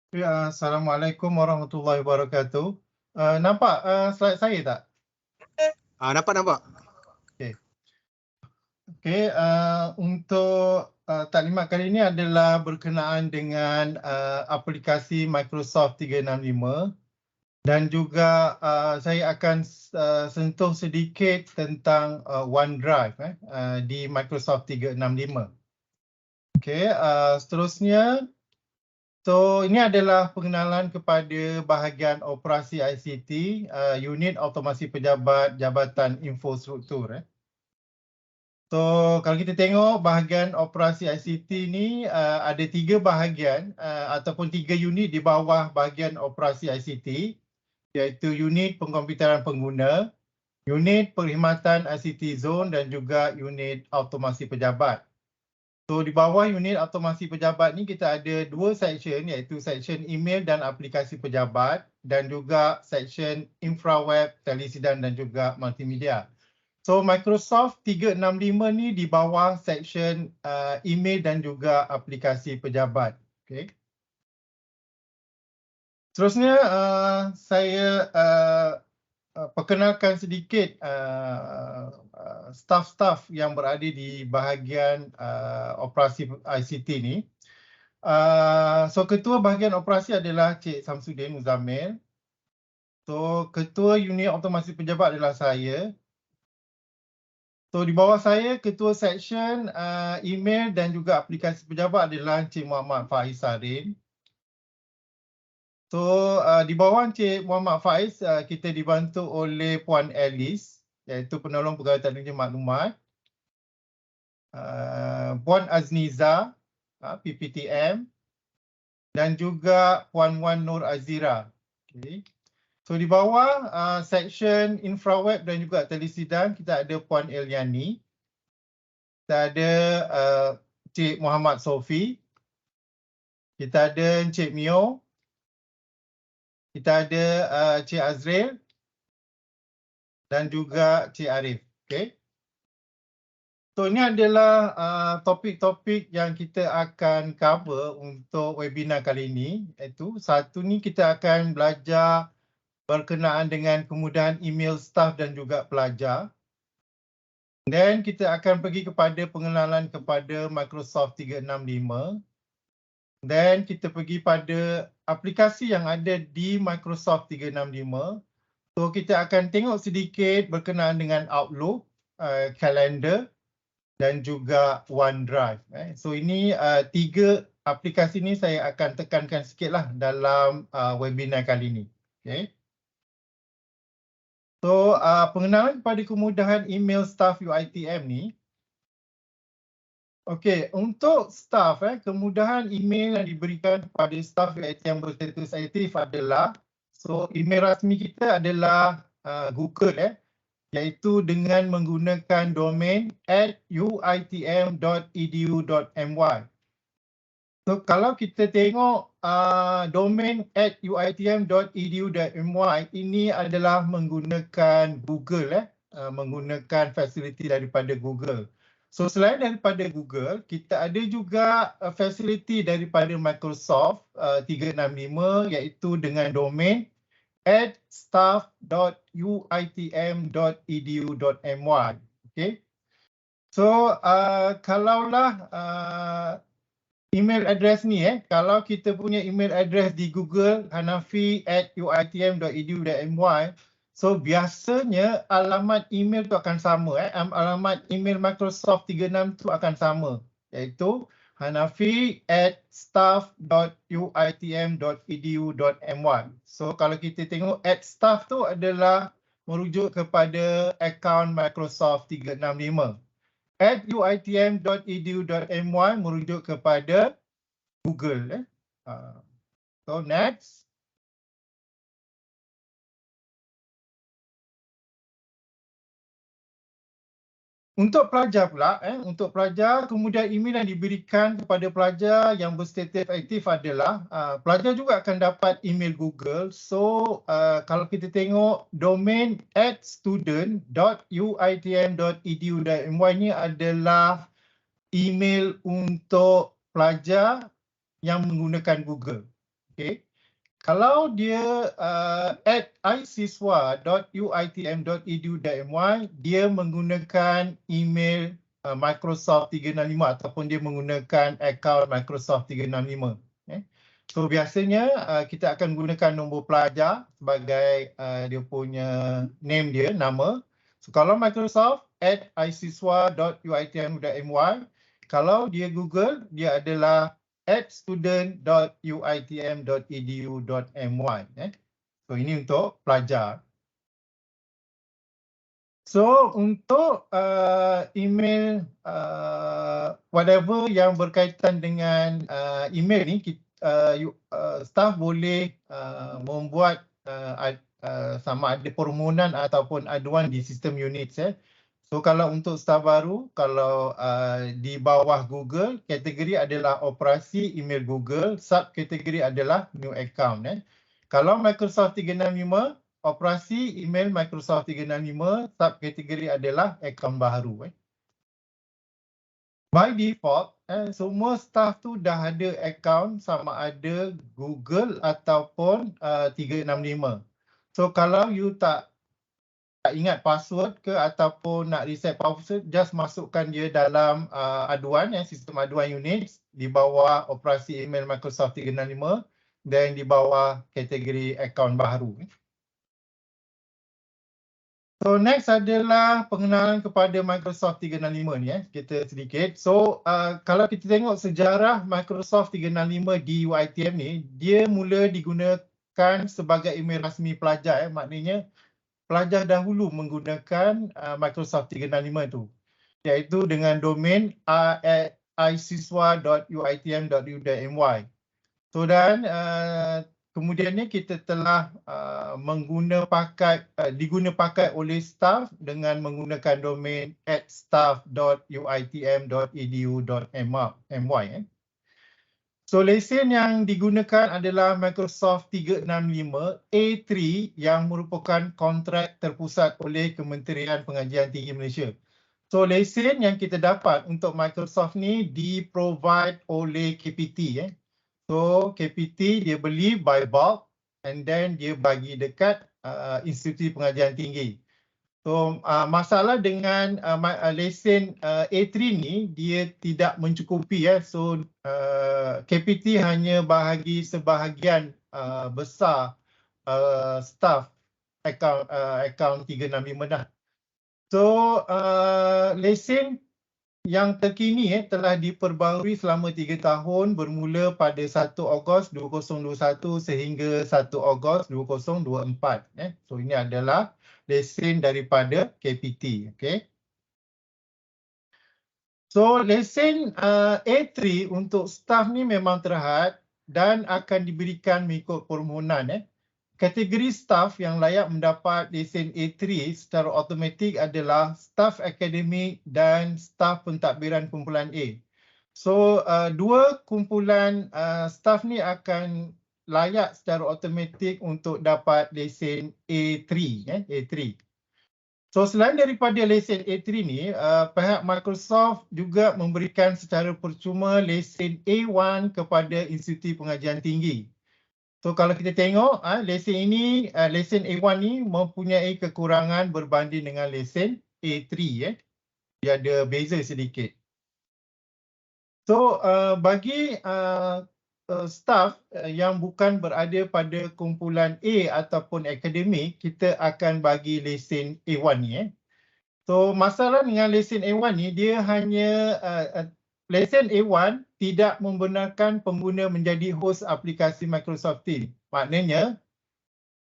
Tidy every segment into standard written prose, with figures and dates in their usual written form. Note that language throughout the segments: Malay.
Ya, Assalamualaikum warahmatullahi wabarakatuh. Nampak slide saya tak? Nampak. Okey. Okey, untuk taklimat kali ini adalah berkenaan dengan aplikasi Microsoft 365 dan juga saya akan sentuh sedikit tentang OneDrive di Microsoft 365. Okey, seterusnya ini adalah pengenalan kepada bahagian operasi ICT, unit automasi pejabat Jabatan Infrastruktur. Kalau kita tengok bahagian operasi ICT ni ada 3 bahagian ataupun 3 unit di bawah bahagian operasi ICT, iaitu unit pengkomputeran pengguna, unit perkhidmatan ICT Zone dan juga unit automasi pejabat. Di bawah unit automasi pejabat ni kita ada 2 section, iaitu section email dan aplikasi pejabat dan juga section infraweb, telesidang dan juga multimedia. Microsoft 365 ni di bawah section email dan juga aplikasi pejabat. Okay. Seterusnya saya perkenalkan sedikit staff-staff yang berada di bahagian operasi ICT ni. Ketua bahagian operasi adalah Cik Samsudin Muzammil. Ketua unit automasi pejabat adalah saya. Di bawah saya, ketua section email dan juga aplikasi pejabat adalah Cik Muhammad Faiz Sarin. Di bawah Encik Muhammad Faiz, kita dibantu oleh Puan Alice, iaitu penolong pegawai teknologi maklumat. Puan Azniza, PPTM. Dan juga Puan Wan Nur Azira. Okay. Di bawah section infraweb dan juga telesidang, kita ada Puan Eliani. Kita ada Cik Muhammad Sofi. Kita ada Encik Mio. Kita ada Cik Azril dan juga Cik Arif. Okay. Ini adalah topik-topik yang kita akan cover untuk webinar kali ini. Iaitu satu ni kita akan belajar berkenaan dengan kemudahan email staf dan juga pelajar. Dan kita akan pergi kepada pengenalan kepada Microsoft 365. Dan kita pergi pada aplikasi yang ada di Microsoft 365. Kita akan tengok sedikit berkenaan dengan Outlook, kalender dan juga OneDrive. Ini 3 aplikasi ni saya akan tekankan sikitlah dalam webinar kali ini. Okay. Pengenalan kepada kemudahan email staff UiTM ni. Okey, untuk staff kemudahan email yang diberikan kepada staff UiTM berstatus aktif adalah email rasmi kita adalah Google iaitu dengan menggunakan domain @uitm.edu.my. Kalau kita tengok domain @uitm.edu.my ini adalah menggunakan Google menggunakan fasiliti daripada Google. Selain daripada Google, kita ada juga fasiliti daripada Microsoft 365 iaitu dengan domain @staff.uitm.edu.my. Okay. Kalaulah email address ni kalau kita punya email address di Google hanafi@uitm.edu.my, biasanya alamat email tu akan sama alamat email Microsoft 36 tu akan sama, iaitu hanafi@staff.uitm.edu.my. Kalau kita tengok @staff tu adalah merujuk kepada akaun Microsoft 365. @uitm.edu.my merujuk kepada Google. Next. Untuk pelajar pula, untuk pelajar, kemudian email yang diberikan kepada pelajar yang berstatus aktif adalah pelajar juga akan dapat email Google. Kalau kita tengok domain @student.uitm.edu.my ni adalah email untuk pelajar yang menggunakan Google. Okay. Kalau dia at isiswa.uitm.edu.my, dia menggunakan email Microsoft 365 ataupun dia menggunakan akaun Microsoft 365. So biasanya kita akan gunakan nombor pelajar sebagai dia punya name dia, nama. So kalau Microsoft at isiswa.uitm.my, kalau dia Google, dia adalah at student.uitm.edu.my. So ini untuk pelajar. So untuk email whatever yang berkaitan dengan email ni, staff boleh membuat sama ada permohonan ataupun aduan di sistem Unix. So kalau untuk staff baru, kalau di bawah Google, kategori adalah operasi email Google, subkategori adalah new account. Kalau Microsoft 365, operasi email Microsoft 365, subkategori adalah akaun baru. By default, semua staff tu dah ada akaun sama ada Google ataupun 365. So kalau you tak ingat password ke ataupun nak reset password, just masukkan dia dalam aduan, sistem aduan Unix di bawah operasi email Microsoft 365 dan di bawah kategori akaun baru. So next adalah pengenalan kepada Microsoft 365 ni, kita sedikit. So kalau kita tengok sejarah Microsoft 365 di UiTM ni, dia mula digunakan sebagai email rasmi pelajar. Maknanya pelajar dahulu menggunakan Microsoft 365 tu, iaitu dengan domain isiswa.uitm.edu.my. So dan kemudiannya kita telah diguna pakai oleh staff dengan menggunakan domain staff.uitm.edu.my. So lesen yang digunakan adalah Microsoft 365 A3 yang merupakan kontrak terpusat oleh Kementerian Pengajian Tinggi Malaysia. So lesen yang kita dapat untuk Microsoft ni di-provide oleh KPT. So KPT dia beli by bulk and then dia bagi dekat institusi pengajian tinggi. So masalah dengan lesen A3 ni, dia tidak mencukupi. So KPT hanya bahagi sebahagian besar staff akaun 365 dah. So lesen yang terkini telah diperbaharui selama 3 tahun bermula pada 1 Ogos 2021 sehingga 1 Ogos 2024. So ini adalah lesen daripada KPT. Okay. So lesen A3 untuk staff ni memang terhad dan akan diberikan mengikut permohonan. Kategori staff yang layak mendapat lesen A3 secara automatik adalah staff akademik dan staff pentadbiran kumpulan A. So dua kumpulan staff ni akan layak secara automatik untuk dapat lesen A3. A3. So selain daripada lesen A3 ni, pihak Microsoft juga memberikan secara percuma lesen A1 kepada institusi pengajian tinggi. So kalau kita tengok lesen ini, lesen A1 ni mempunyai kekurangan berbanding dengan lesen A3. Dia ada beza sedikit. So bagi staff yang bukan berada pada kumpulan A ataupun akademik, kita akan bagi lesen A1 ni. So masalah dengan lesen A1 ni, dia hanya lesen A1 tidak membenarkan pengguna menjadi hos aplikasi Microsoft Teams. Maknanya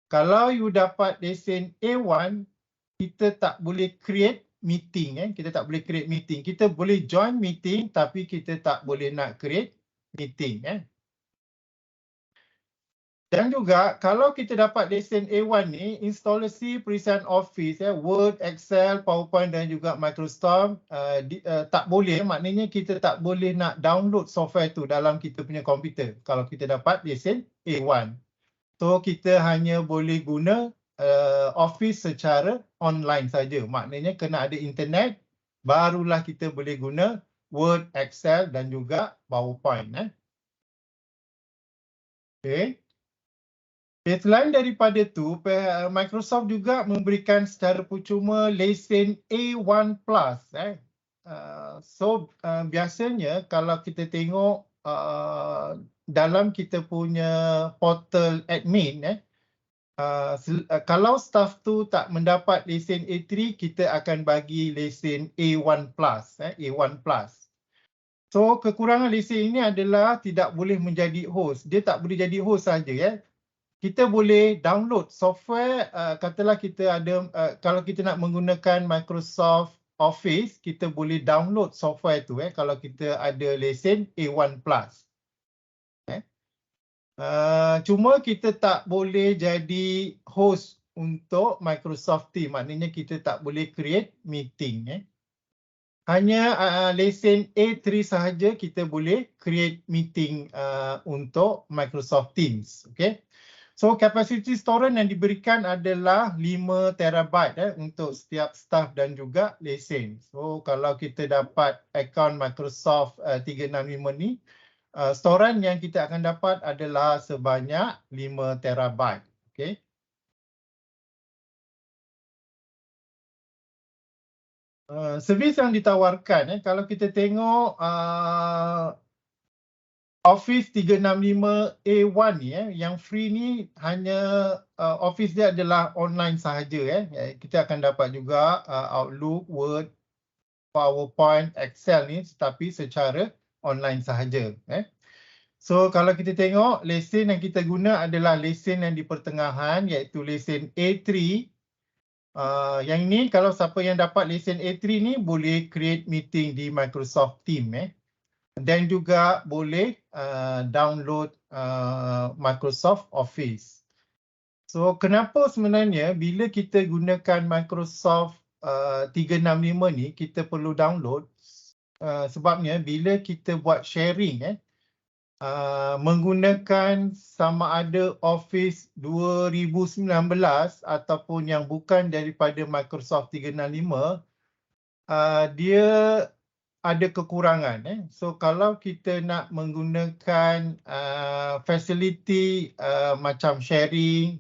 kalau you dapat lesen A1, kita tak boleh create meeting. Kita tak boleh create meeting. Kita boleh join meeting tapi kita tak boleh nak create meeting. Dan juga kalau kita dapat lesen A1 ni, instalasi perisian Office, Word, Excel, PowerPoint dan juga Microsoft tak boleh. Maknanya kita tak boleh nak download software tu dalam kita punya komputer kalau kita dapat lesen A1. So kita hanya boleh guna Office secara online saja. Maknanya kena ada internet, barulah kita boleh guna Word, Excel dan juga PowerPoint. Okay. Selain daripada tu, Microsoft juga memberikan secara percuma lesen A1 Plus. Biasanya kalau kita tengok dalam kita punya portal admin, kalau staff tu tak mendapat lesen A3, kita akan bagi lesen A1 Plus. A1 Plus. So kekurangan lesen ini adalah tidak boleh menjadi host. Dia tak boleh jadi host saja. Kita boleh download software, katalah kita ada, kalau kita nak menggunakan Microsoft Office, kita boleh download software tu kalau kita ada lesen A1 Plus. Cuma kita tak boleh jadi host untuk Microsoft Teams, maknanya kita tak boleh create meeting. Hanya lesen A3 sahaja kita boleh create meeting untuk Microsoft Teams. Okay. So capacity storage yang diberikan adalah 5 terabyte untuk setiap staff dan juga lesen. So kalau kita dapat akaun Microsoft 365 ni, storage yang kita akan dapat adalah sebanyak 5 terabyte. Okay. Servis yang ditawarkan, kalau kita tengok Office 365 A1 ni, yang free ni hanya Office dia adalah online sahaja. Kita akan dapat juga Outlook, Word, PowerPoint, Excel ni tetapi secara online sahaja. So kalau kita tengok lesen yang kita guna adalah lesen yang di pertengahan iaitu lesen A3. Yang ini kalau siapa yang dapat lesen A3 ni boleh create meeting di Microsoft Teams. Dan juga boleh download Microsoft Office. So kenapa sebenarnya bila kita gunakan Microsoft 365 ni kita perlu download? Sebabnya bila kita buat sharing menggunakan sama ada Office 2019 ataupun yang bukan daripada Microsoft 365, dia ada kekurangan. So kalau kita nak menggunakan facility macam sharing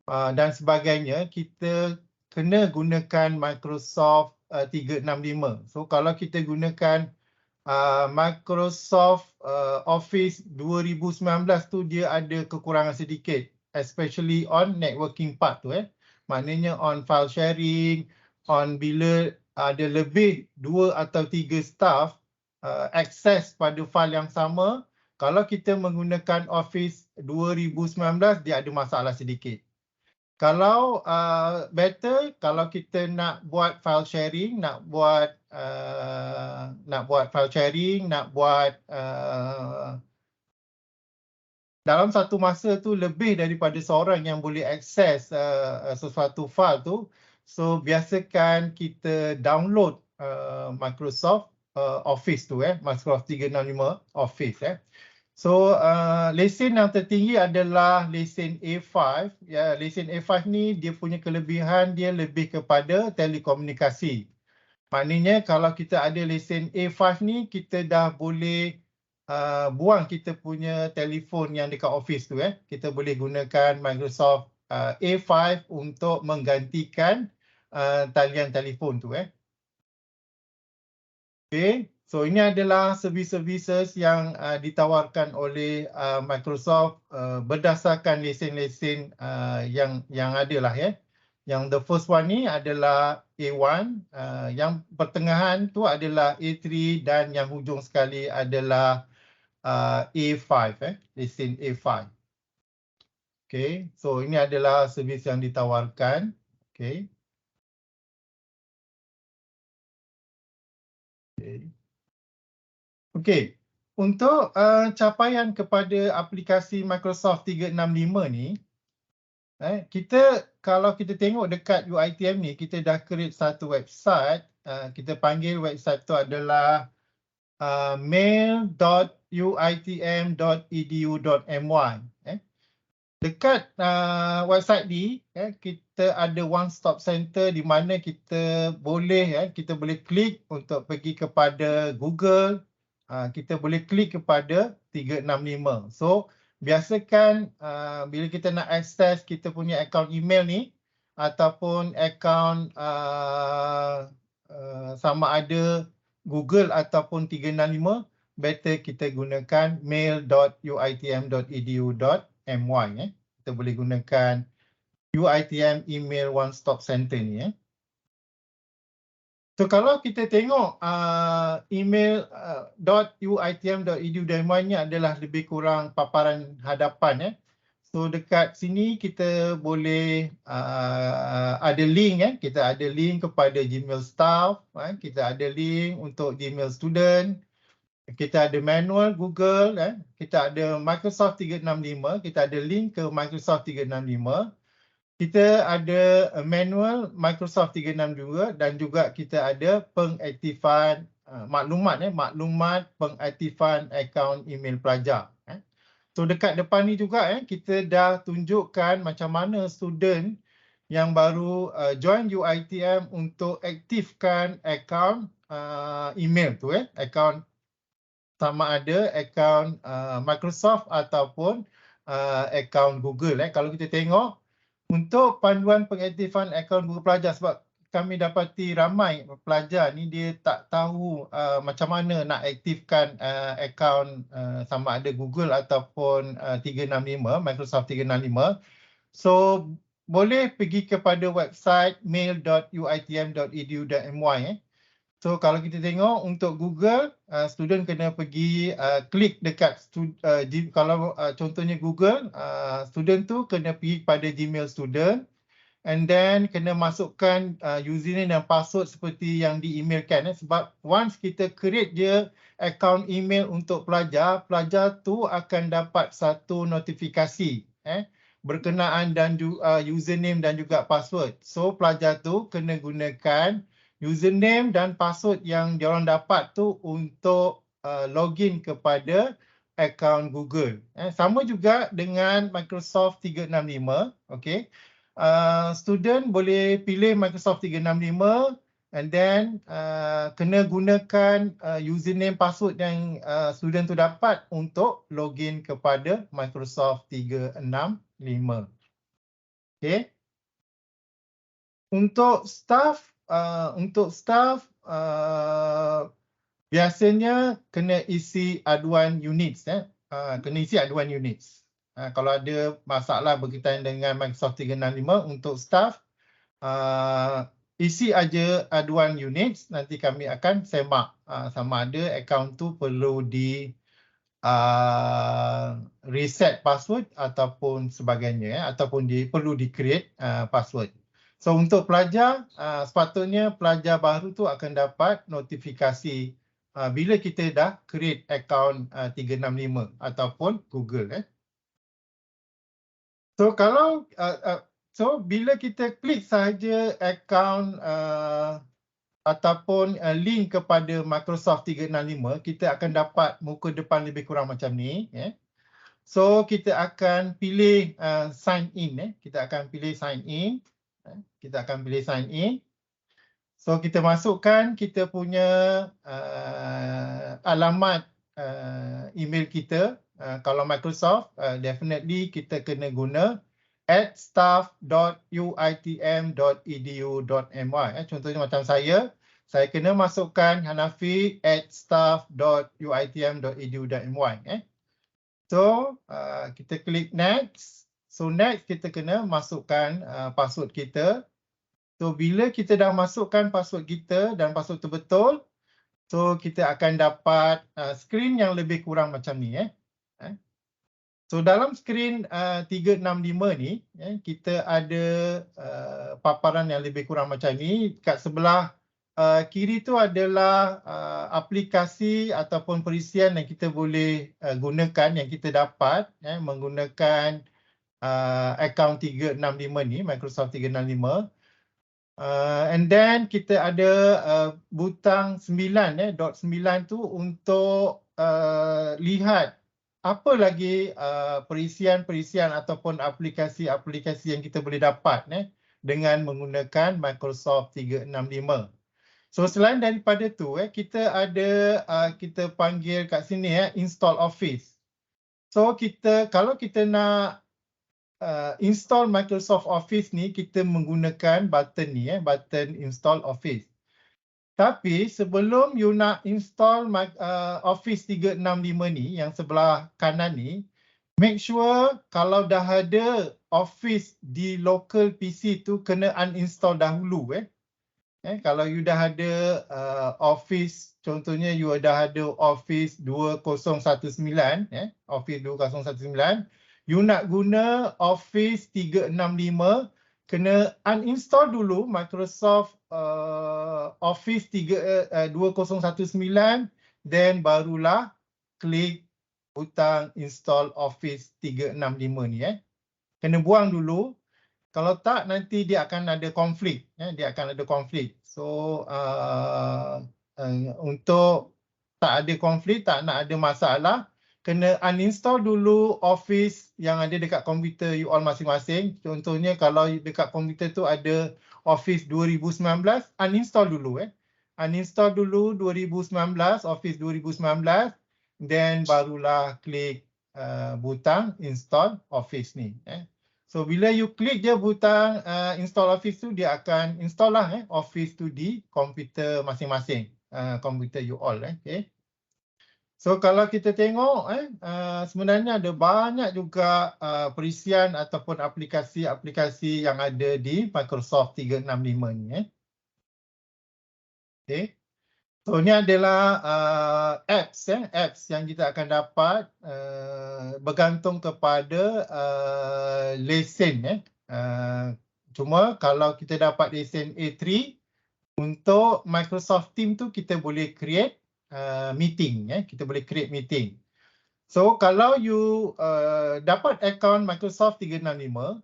dan sebagainya, kita kena gunakan Microsoft 365. So kalau kita gunakan Microsoft Office 2019 tu dia ada kekurangan sedikit, especially on networking part tu. Maknanya on file sharing, on bila ada lebih 2 atau 3 staff akses pada file yang sama. Kalau kita menggunakan Office 2019, dia ada masalah sedikit. Kalau better, kalau kita nak buat file sharing, nak buat file sharing, nak buat dalam satu masa tu lebih daripada seorang yang boleh akses sesuatu file tu. So biasakan kita download Microsoft Office tu, Microsoft 365 Office. So lesen yang tertinggi adalah lesen A5. Lesen A5 ni dia punya kelebihan dia lebih kepada telekomunikasi. Maknanya kalau kita ada lesen A5 ni kita dah boleh buang kita punya telefon yang dekat office tu. Kita boleh gunakan Microsoft A5 untuk menggantikan talian telefon tu. Okay. So ini adalah servis-servis yang ditawarkan oleh Microsoft berdasarkan lesen-lesen yang ada lah. Yang the first one ni adalah A1, yang pertengahan tu adalah A3 dan yang hujung sekali adalah A5, lesen A5. Okay, so ini adalah servis yang ditawarkan. Okay. Okey, untuk capaian kepada aplikasi Microsoft 365 ni, kalau kita tengok dekat UiTM ni, kita dah create satu website. Kita panggil website tu adalah mail.uitm.edu.my. Dekat website ni, kita ada one stop center di mana kita boleh klik untuk pergi kepada Google. Kita boleh klik kepada 365. So biasakan bila kita nak access kita punya akaun email ni ataupun akaun sama ada Google ataupun 365, better kita gunakan mail.uitm.edu.my. Kita boleh gunakan UiTM Email One Stop Center ni. So kalau kita tengok email .uitm.edu.my ni adalah lebih kurang paparan hadapan. So dekat sini kita boleh ada link. Kita ada link kepada Gmail staff, kita ada link untuk Gmail student, kita ada manual Google, kita ada Microsoft 365, kita ada link ke Microsoft 365. Kita ada manual Microsoft 362 dan juga kita ada pengaktifan maklumat pengaktifan akaun email pelajar. So dekat depan ni juga kita dah tunjukkan macam mana student yang baru join UiTM untuk aktifkan akaun email tu, akaun sama ada akaun Microsoft ataupun akaun Google. Kalau kita tengok untuk panduan pengaktifan akaun Google Pelajar, sebab kami dapati ramai pelajar ni dia tak tahu macam mana nak aktifkan akaun sama ada Google ataupun 365, Microsoft 365. So boleh pergi kepada website mail.uitm.edu.my. So kalau kita tengok untuk Google, student kena pergi klik dekat kalau contohnya Google, student tu kena pergi pada Gmail student and then kena masukkan username dan password seperti yang di-emailkan. Sebab once kita create je account email untuk pelajar, pelajar tu akan dapat satu notifikasi berkenaan dan username dan juga password. So pelajar tu kena gunakan username dan password yang diorang dapat tu untuk login kepada akaun Google. Sama juga dengan Microsoft 365. Okay. Student boleh pilih Microsoft 365 and then kena gunakan username password yang student tu dapat untuk login kepada Microsoft 365. Okay. Untuk staff biasanya kena isi aduan units. Kena isi aduan units. Kalau ada masalah berkaitan dengan Microsoft 365 untuk staff, isi aja aduan units, nanti kami akan semak sama ada akaun tu perlu di reset password ataupun sebagainya, ataupun perlu di create password. So untuk pelajar, sepatutnya pelajar baru tu akan dapat notifikasi bila kita dah create account 365 ataupun Google. So kalau bila kita klik sahaja account ataupun link kepada Microsoft 365, kita akan dapat muka depan lebih kurang macam ni. So kita akan pilih sign in. Kita akan pilih sign in. So kita masukkan kita punya alamat email kita. Kalau Microsoft, definitely kita kena guna @staff.uitm.edu.my. Contohnya macam saya kena masukkan hanafi@staff.uitm.edu.my. So kita klik next. So next kita kena masukkan password kita. So bila kita dah masukkan password kita dan password tu betul, so kita akan dapat skrin yang lebih kurang macam ni. So dalam skrin 365 ni, kita ada paparan yang lebih kurang macam ni. Kat sebelah kiri tu adalah aplikasi ataupun perisian yang kita boleh gunakan, yang kita dapat menggunakan akaun 365 ni, Microsoft 365. And then kita ada butang 9, dot 9 tu untuk lihat apa lagi perisian-perisian ataupun aplikasi-aplikasi yang kita boleh dapat dengan menggunakan Microsoft 365. So selain daripada tu, kita ada kita panggil kat sini install Office. So kalau kita nak install Microsoft Office ni, kita menggunakan button ni, button install Office. Tapi sebelum you nak install Office 365 ni, yang sebelah kanan ni, make sure kalau dah ada Office di local PC tu kena uninstall dahulu. Kalau you dah ada Office, contohnya you dah ada Office 2019, Office 2019, you nak guna Office 365, kena uninstall dulu Microsoft Office 2019, then barulah klik butang install Office 365 ni. Kena buang dulu. Kalau tak, nanti dia akan ada konflik. Dia akan ada konflik. So, untuk tak ada konflik, tak nak ada masalah, kena uninstall dulu Office yang ada dekat komputer you all masing-masing. Contohnya kalau dekat komputer tu ada Office 2019, uninstall dulu. Uninstall dulu 2019, Office 2019, then barulah klik butang install Office ni. So bila you klik je butang install Office tu, dia akan install lah Office tu di komputer masing-masing, komputer you all. Okay. So kalau kita tengok sebenarnya ada banyak juga perisian ataupun aplikasi-aplikasi yang ada di Microsoft 365 ni. Okay. So ni adalah apps yang kita akan dapat bergantung kepada lesen. Cuma kalau kita dapat lesen A3 untuk Microsoft Teams tu, kita boleh create meeting. Kita boleh create meeting. So kalau you dapat account Microsoft 365,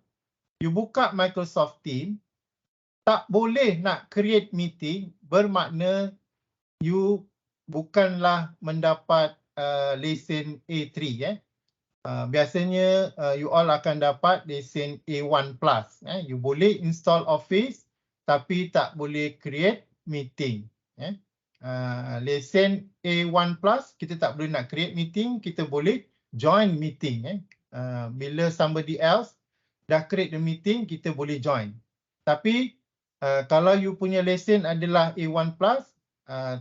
you buka Microsoft Teams, tak boleh nak create meeting, bermakna you bukanlah mendapat lesen A3. Biasanya you all akan dapat lesen A1+. You boleh install Office tapi tak boleh create meeting. Lesen A1+, kita tak boleh nak create meeting, kita boleh join meeting. Bila somebody else dah create the meeting, kita boleh join. Tapi kalau you punya lesen adalah A1+,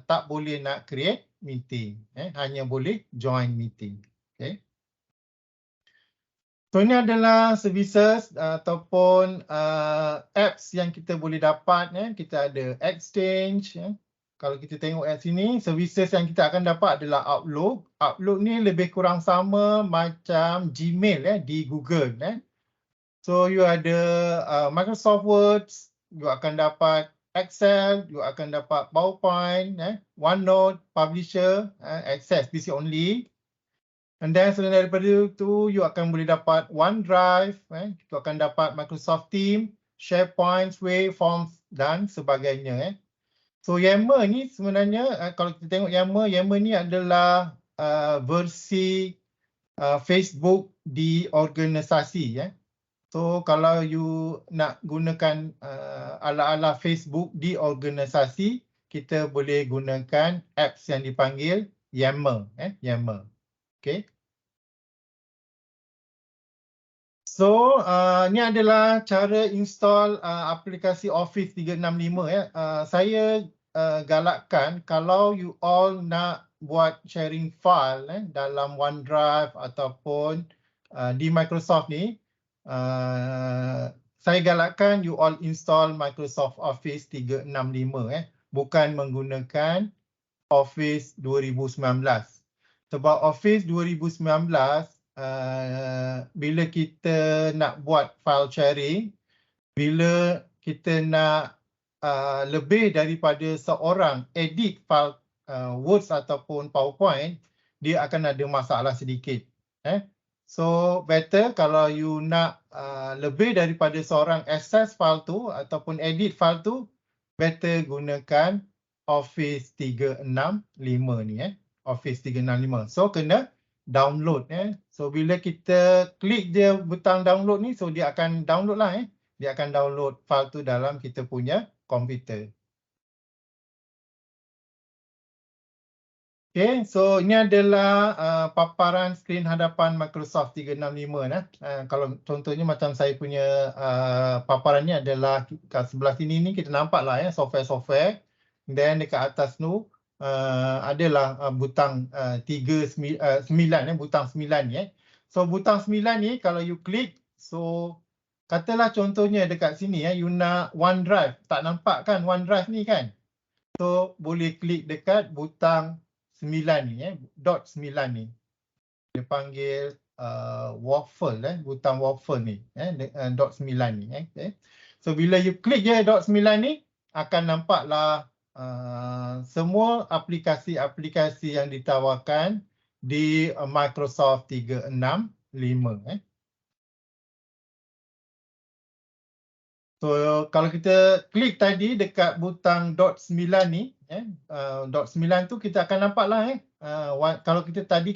tak boleh nak create meeting. Hanya boleh join meeting. Okay. So ini adalah services ataupun apps yang kita boleh dapat. Kita ada Exchange. Kalau kita tengok kat sini, services yang kita akan dapat adalah Outlook. Outlook ni lebih kurang sama macam Gmail di Google. So you ada Microsoft Word, you akan dapat Excel, you akan dapat PowerPoint, OneNote, Publisher, Access PC only. And then selain daripada itu, you akan boleh dapat OneDrive, you akan dapat Microsoft Teams, SharePoint, Waveforms dan sebagainya. So Yammer ni sebenarnya, kalau kita tengok Yammer ni adalah versi Facebook di organisasi. So kalau you nak gunakan ala-ala Facebook di organisasi, kita boleh gunakan apps yang dipanggil Yammer. Yammer. Okay. So ni adalah cara install aplikasi Office 365. Saya galakkan kalau you all nak buat sharing file dalam OneDrive ataupun di Microsoft ni, saya galakkan you all install Microsoft Office 365, bukan menggunakan Office 2019. Sebab Office 2019, bila kita nak buat file sharing, bila kita nak lebih daripada seorang edit file Word ataupun PowerPoint, dia akan ada masalah sedikit. So better kalau you nak lebih daripada seorang access file tu ataupun edit file tu, better gunakan Office 365 ni. Office 365. So kena download. So bila kita klik je butang download ni, so dia akan download lah. Dia akan download file tu dalam kita punya komputer. Okay, so ini adalah paparan skrin hadapan Microsoft 365 nah. Kalau contohnya macam saya punya paparan ni adalah kat sebelah sini ni kita nampak lah ya software-software. Then dekat atas tu adalah butang 9 butang 9 ni So butang 9 ni kalau you klik, so katalah contohnya dekat sini you nak OneDrive, tak nampak kan OneDrive ni kan? So boleh klik dekat butang 9 ni dot 9 ni. Dia panggil waffle butang waffle ni dot 9 ni okay. So bila you klik je dot 9 ni akan nampaklah semua aplikasi-aplikasi yang ditawarkan di Microsoft 365 So kalau kita klik tadi dekat butang dot 9 ni dot 9 tu kita akan nampaklah kalau kita tengok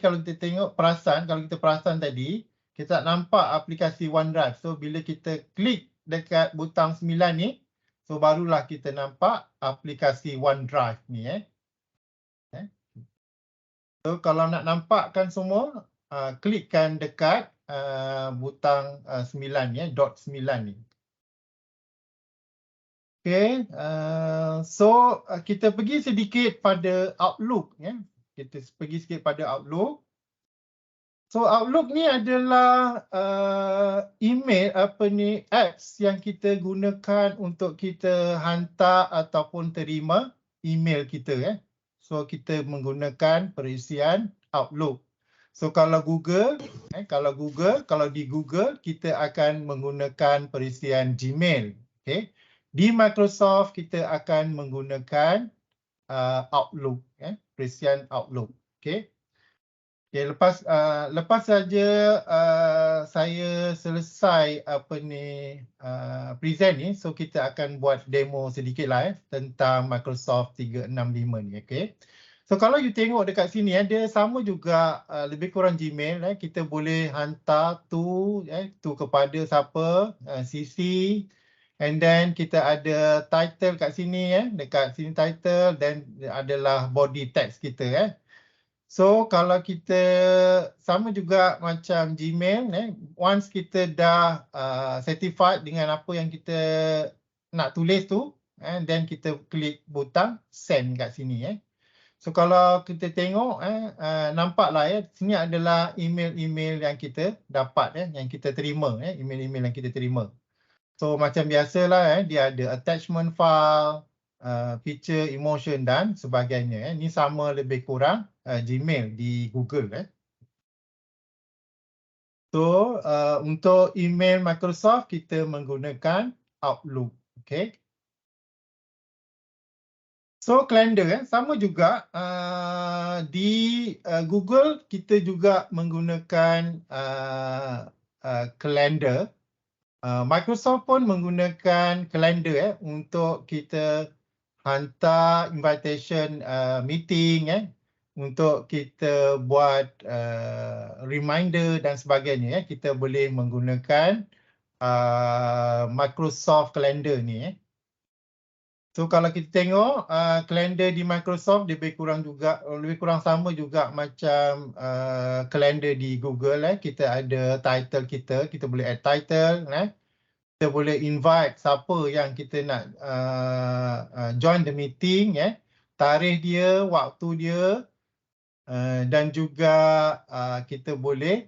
kalau kita perasan tadi kita tak nampak aplikasi OneDrive. So bila kita klik dekat butang 9 ni so barulah kita nampak aplikasi OneDrive ni So kalau nak nampakkan semua klikkan dekat butang 9 dot 9 ni. Okay, so kita pergi sedikit pada Outlook Kita pergi sedikit pada Outlook. So Outlook ni adalah email apps yang kita gunakan untuk kita hantar ataupun terima email kita So kita menggunakan perisian Outlook. So kalau di Google kita akan menggunakan perisian Gmail. Okay. Di Microsoft kita akan menggunakan Outlook perisian Outlook. Okay. Okay, lepas saja saya selesai present ni, so kita akan buat demo sedikit lah tentang Microsoft 365 ni, okay. So kalau you tengok dekat sini dia sama juga lebih kurang Gmail kita boleh hantar tu kepada siapa, CC, and then kita ada title kat sini dekat sini title, then adalah body text kita So kalau kita sama juga macam Gmail once kita dah certified dengan apa yang kita nak tulis tu then kita klik butang send kat sini So kalau kita tengok nampaklah sini adalah email-email yang kita dapat yang kita terima email-email yang kita terima. So macam biasalah dia ada attachment file, picture, emotion dan sebagainya Ini sama lebih kurang Gmail di Google So untuk email Microsoft kita menggunakan Outlook. Okay. So calendar sama juga di Google kita juga menggunakan calendar. Microsoft pun menggunakan calendar untuk kita hantar invitation meeting untuk kita buat reminder dan sebagainya kita boleh menggunakan Microsoft Calendar ni So kalau kita tengok kalender di Microsoft lebih kurang sama juga macam kalender di Google kita ada title kita boleh add title kita boleh invite siapa yang kita nak join the meeting tarikh dia, waktu dia dan juga kita boleh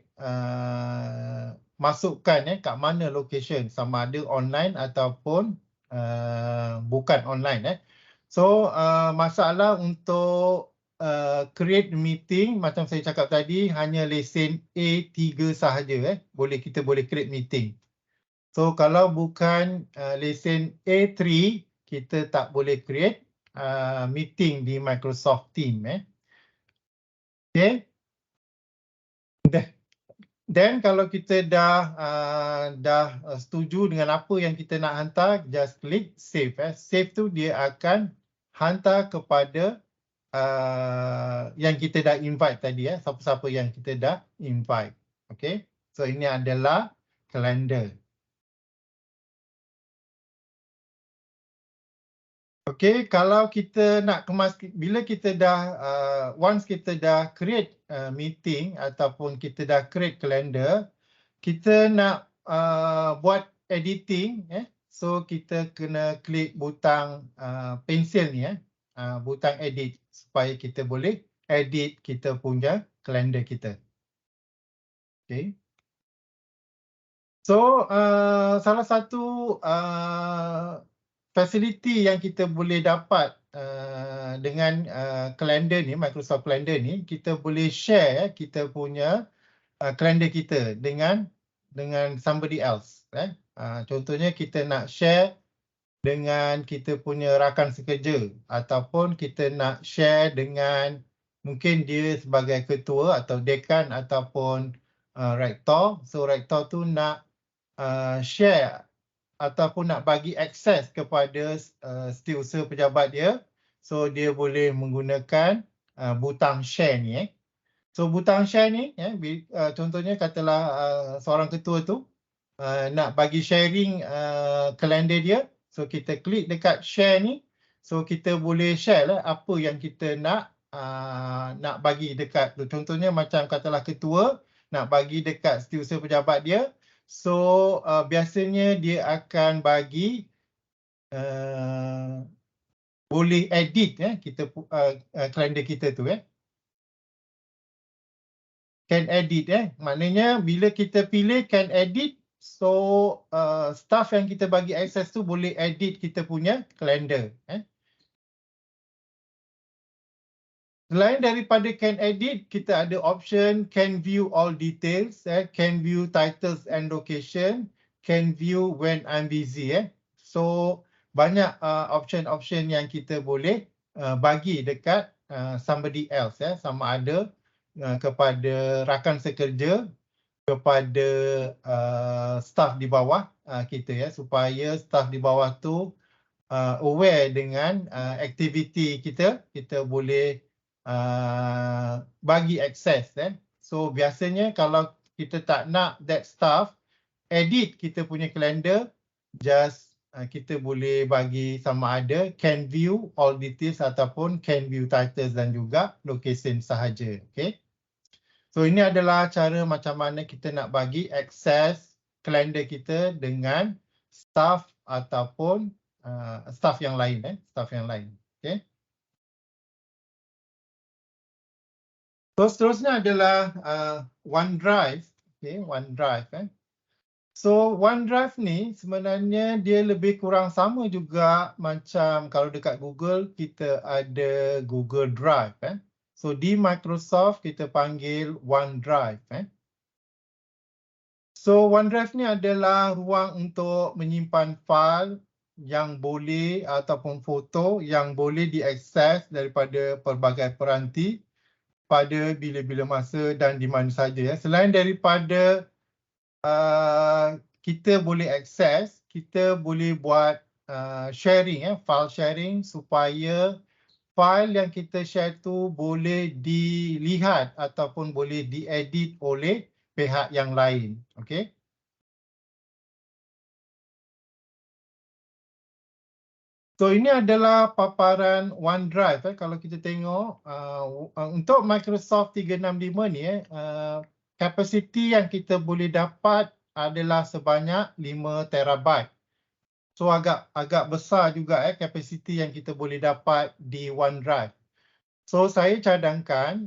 masukkan kat mana location sama ada online ataupun bukan online So masalah untuk create meeting macam saya cakap tadi hanya lesen A3 sahaja kita boleh create meeting. So kalau bukan lesen A3 kita tak boleh create meeting di Microsoft Teams Okay. Then kalau kita dah setuju dengan apa yang kita nak hantar, just klik save. Save tu dia akan hantar kepada yang kita dah invite tadi siapa-siapa yang kita dah invite. Okay. So ini adalah kalender. Okey, kalau kita nak kemas, bila kita dah once kita dah create meeting ataupun kita dah create calendar, kita nak buat editing, so kita kena klik butang pensil ni, butang edit, supaya kita boleh edit kita punya kalender kita. Okay. So salah satu fasiliti yang kita boleh dapat dengan kalender ni, Microsoft Calendar ni, kita boleh share kita punya kalender kita dengan somebody else. Contohnya kita nak share dengan kita punya rakan sekerja, ataupun kita nak share dengan mungkin dia sebagai ketua atau dekan ataupun rektor. So rektor tu nak share ataupun nak bagi akses kepada setiausaha pejabat dia. So dia boleh menggunakan butang share ni. So butang share ni, contohnya katalah seorang ketua tu nak bagi sharing kalender dia. So kita klik dekat share ni. So kita boleh share lah apa yang kita nak bagi dekat tu. Contohnya macam katalah ketua nak bagi dekat setiausaha pejabat dia. So biasanya dia akan bagi boleh edit kita kalender kita tu. Can edit, maknanya bila kita pilih can edit, so staff yang kita bagi akses tu boleh edit kita punya kalender. Selain daripada can edit, kita ada option can view all details, can view titles and location, can view when I'm busy. So banyak option-option yang kita boleh bagi dekat somebody else, sama ada kepada rakan sekerja, kepada staff di bawah kita, supaya staff di bawah tu aware dengan aktiviti kita boleh bagi akses. So biasanya kalau kita tak nak that staff edit kita punya kalender, just kita boleh bagi sama ada can view all details ataupun can view titles dan juga location sahaja. Okay. So ini adalah cara macam mana kita nak bagi akses kalender kita dengan staff ataupun staff yang lain. Staff yang lain. Okay. So seterusnya adalah OneDrive. Okay, OneDrive. So OneDrive ni sebenarnya dia lebih kurang sama juga macam kalau dekat Google kita ada Google Drive. So di Microsoft kita panggil OneDrive. So OneDrive ni adalah ruang untuk menyimpan fail yang boleh ataupun foto yang boleh diakses daripada pelbagai peranti pada bila-bila masa dan di mana saja. Selain daripada kita boleh akses, kita boleh buat sharing, file sharing supaya file yang kita share tu boleh dilihat ataupun boleh diedit oleh pihak yang lain. Okay. So ini adalah paparan OneDrive. Kalau kita tengok untuk Microsoft 365 ni, kapasiti yang kita boleh dapat adalah sebanyak 5 terabyte. So agak besar juga kapasiti yang kita boleh dapat di OneDrive. So saya cadangkan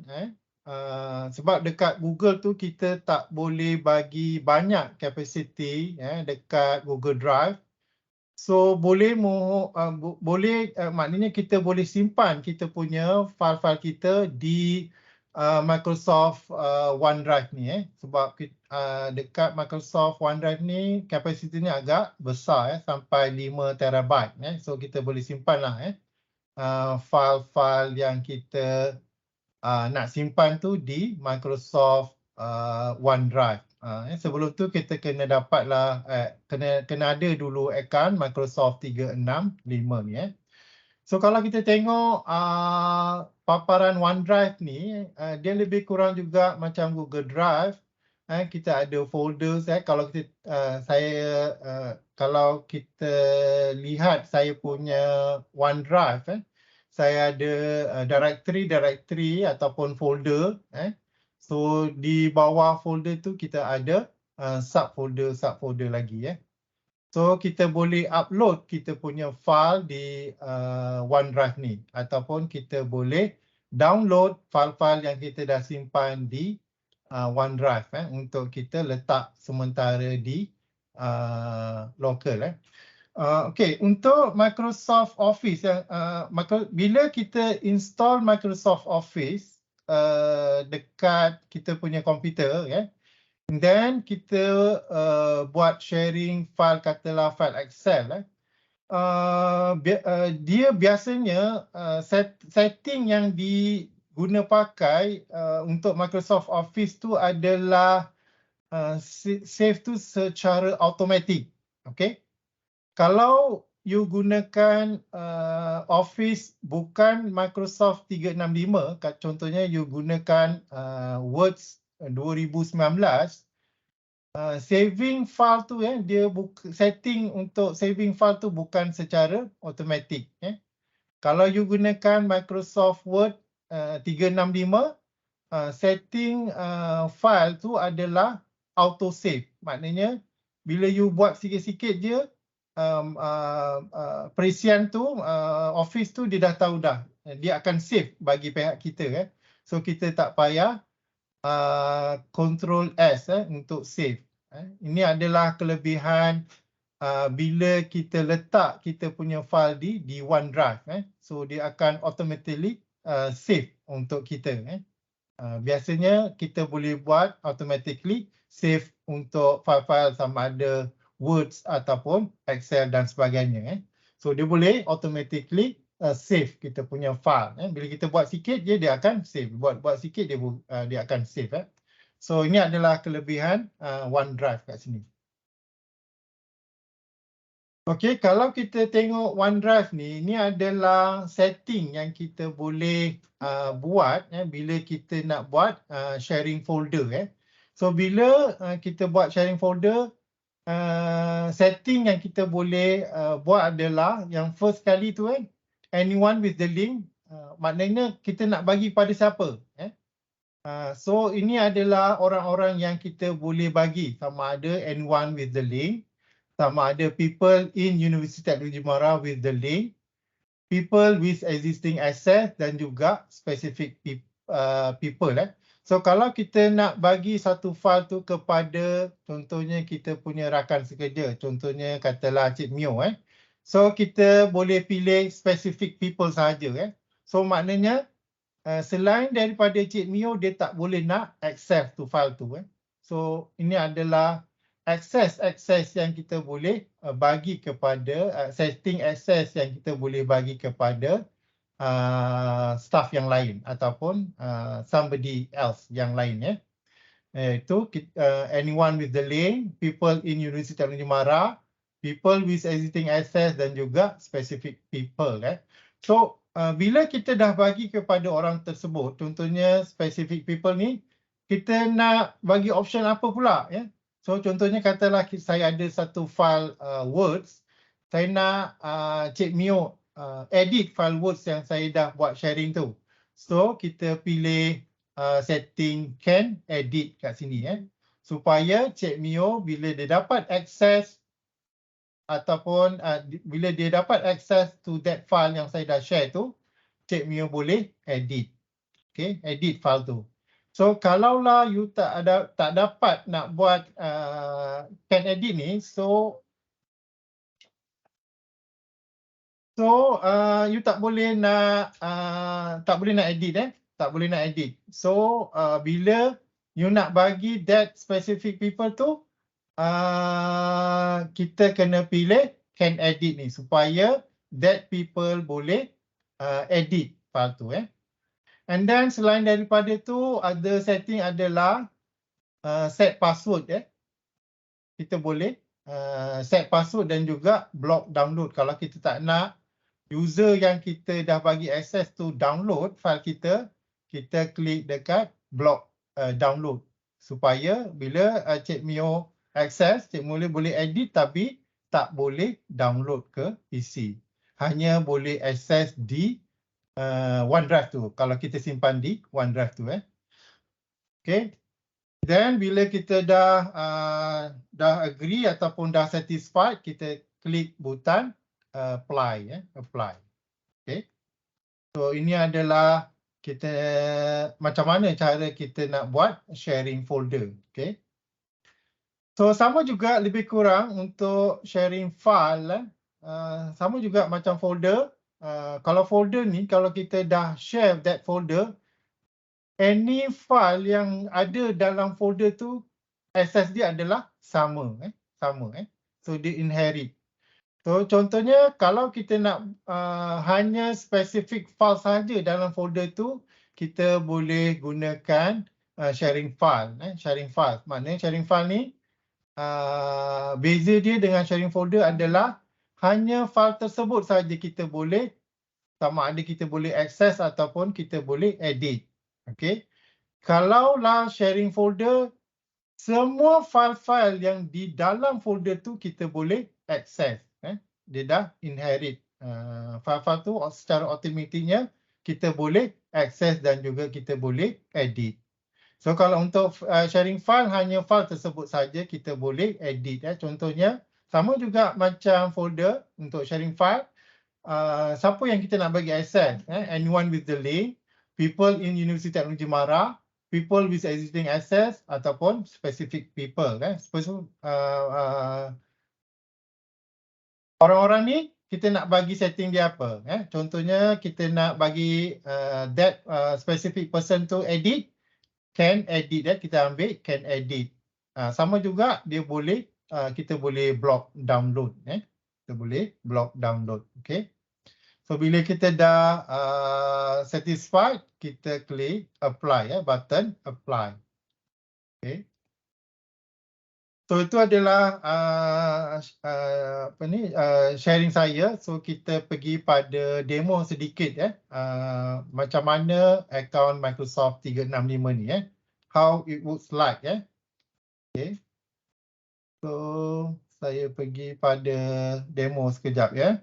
sebab dekat Google tu kita tak boleh bagi banyak kapasiti dekat Google Drive. So boleh maknanya kita boleh simpan kita punya file-file kita di Microsoft OneDrive ni. Sebab dekat Microsoft OneDrive ni kapasitinya agak besar sampai 5 terabyte. So kita boleh simpanlah file-file yang kita nak simpan tu di Microsoft OneDrive. Sebelum tu kita kena dapatlah kena ada dulu akaun Microsoft 365 ni. So kalau kita tengok paparan OneDrive ni, dia lebih kurang juga macam Google Drive. kita ada folder kalau kita kalau kita lihat saya punya OneDrive saya ada directory ataupun folder so di bawah folder tu kita ada subfolder lagi So kita boleh upload kita punya file di OneDrive ni ataupun kita boleh download file-file yang kita dah simpan di OneDrive untuk kita letak sementara di local Okey, untuk Microsoft Office bila kita install Microsoft Office dekat kita punya komputer and then kita buat sharing file katalah file Excel dia biasanya setting yang diguna pakai untuk Microsoft Office tu adalah save tu secara automatik. Okey. Kalau you gunakan Office bukan Microsoft 365, contohnya you gunakan Words 2019, saving file tu dia setting untuk saving file tu bukan secara automatik Kalau you gunakan Microsoft Word 365, setting file tu adalah auto save. Maknanya bila you buat sikit-sikit je perisian tu Office tu dia dah tahu dah. Dia akan save bagi pihak kita So kita tak payah Control S untuk save. Ini adalah kelebihan bila kita letak kita punya file di OneDrive. So dia akan automatically save untuk kita. Biasanya kita boleh buat automatically save untuk file-file sama ada Words ataupun Excel dan sebagainya. So dia boleh automatically save kita punya file. Bila kita buat sikit je dia akan save. Buat sikit dia akan save. So ini adalah kelebihan OneDrive kat sini. Okey, kalau kita tengok OneDrive ni, ini adalah setting yang kita boleh buat bila kita nak buat sharing folder. So bila kita buat sharing folder, setting yang kita boleh buat adalah yang first kali tu anyone with the link, maknanya kita nak bagi pada siapa. So ini adalah orang-orang yang kita boleh bagi, sama ada anyone with the link, sama ada people in University Teknologi Mara with the link, people with existing access dan juga specific people. So kalau kita nak bagi satu file tu kepada contohnya kita punya rakan sekerja, contohnya katalah Cik Mio So kita boleh pilih specific people sahaja So maknanya selain daripada Cik Mio dia tak boleh nak access tu file tu So ini adalah akses yang kita boleh bagi kepada setting access yang kita boleh bagi kepada staff yang lain ataupun somebody else yang lain Itu anyone with the link, people in University Teknologi Mara, people with existing access dan juga specific people So bila kita dah bagi kepada orang tersebut, contohnya specific people ni, kita nak bagi option apa pula So contohnya katalah saya ada satu file words, saya nak Cik Mio edit file words yang saya dah buat sharing tu. So kita pilih setting can edit kat sini supaya Cik Mio bila dia dapat access ataupun bila dia dapat access to that file yang saya dah share tu, Cik Mio boleh edit. Okay, edit file tu. So kalaulah you tak dapat nak buat can edit ni, so you tak boleh nak edit tak boleh nak edit. So bila you nak bagi that specific people tu, kita kena pilih can edit ni supaya that people boleh edit file tu And then selain daripada tu ada setting adalah set password Kita boleh set password dan juga block download kalau kita tak nak user yang kita dah bagi access to download file kita klik dekat block download supaya bila Cik Mio access, Cik Mio boleh edit tapi tak boleh download ke PC. Hanya boleh access di OneDrive tu, kalau kita simpan di OneDrive tu. Okay. Then bila kita dah agree ataupun dah satisfied, kita klik butang apply. Apply. Okay. So ini adalah kita macam mana cara kita nak buat sharing folder. Okay. So sama juga lebih kurang untuk sharing file. Sama juga macam folder. Kalau folder ni, kalau kita dah share that folder, any file yang ada dalam folder tu, access dia adalah sama. So dia inherit. So contohnya kalau kita nak hanya spesifik file saja dalam folder tu, kita boleh gunakan sharing file. Sharing file. Maknanya sharing file ni beza dia dengan sharing folder adalah hanya file tersebut saja kita boleh, sama ada kita boleh access ataupun kita boleh edit. Okay. Kalaulah sharing folder, semua file-file yang di dalam folder tu kita boleh access. Dia dah inherit. File-file tu secara automatiknya kita boleh access dan juga kita boleh edit. So kalau untuk sharing file, hanya file tersebut saja kita boleh edit. Contohnya, sama juga macam folder untuk sharing file. Siapa yang kita nak bagi access? Anyone with the link, people in Universiti Teknologi Mara, people with existing access ataupun specific people. Orang-orang ni kita nak bagi setting dia apa? Contohnya kita nak bagi that specific person to edit, can edit. Kita ambil can edit. Sama juga dia boleh, kita boleh block download. Kita boleh block download. Okay. So bila kita dah satisfied, kita klik apply, button apply. Okay. So itu adalah sharing saya. So kita pergi pada demo sedikit macam mana akaun Microsoft 365 ni how it looks like Okay. So saya pergi pada demo sekejap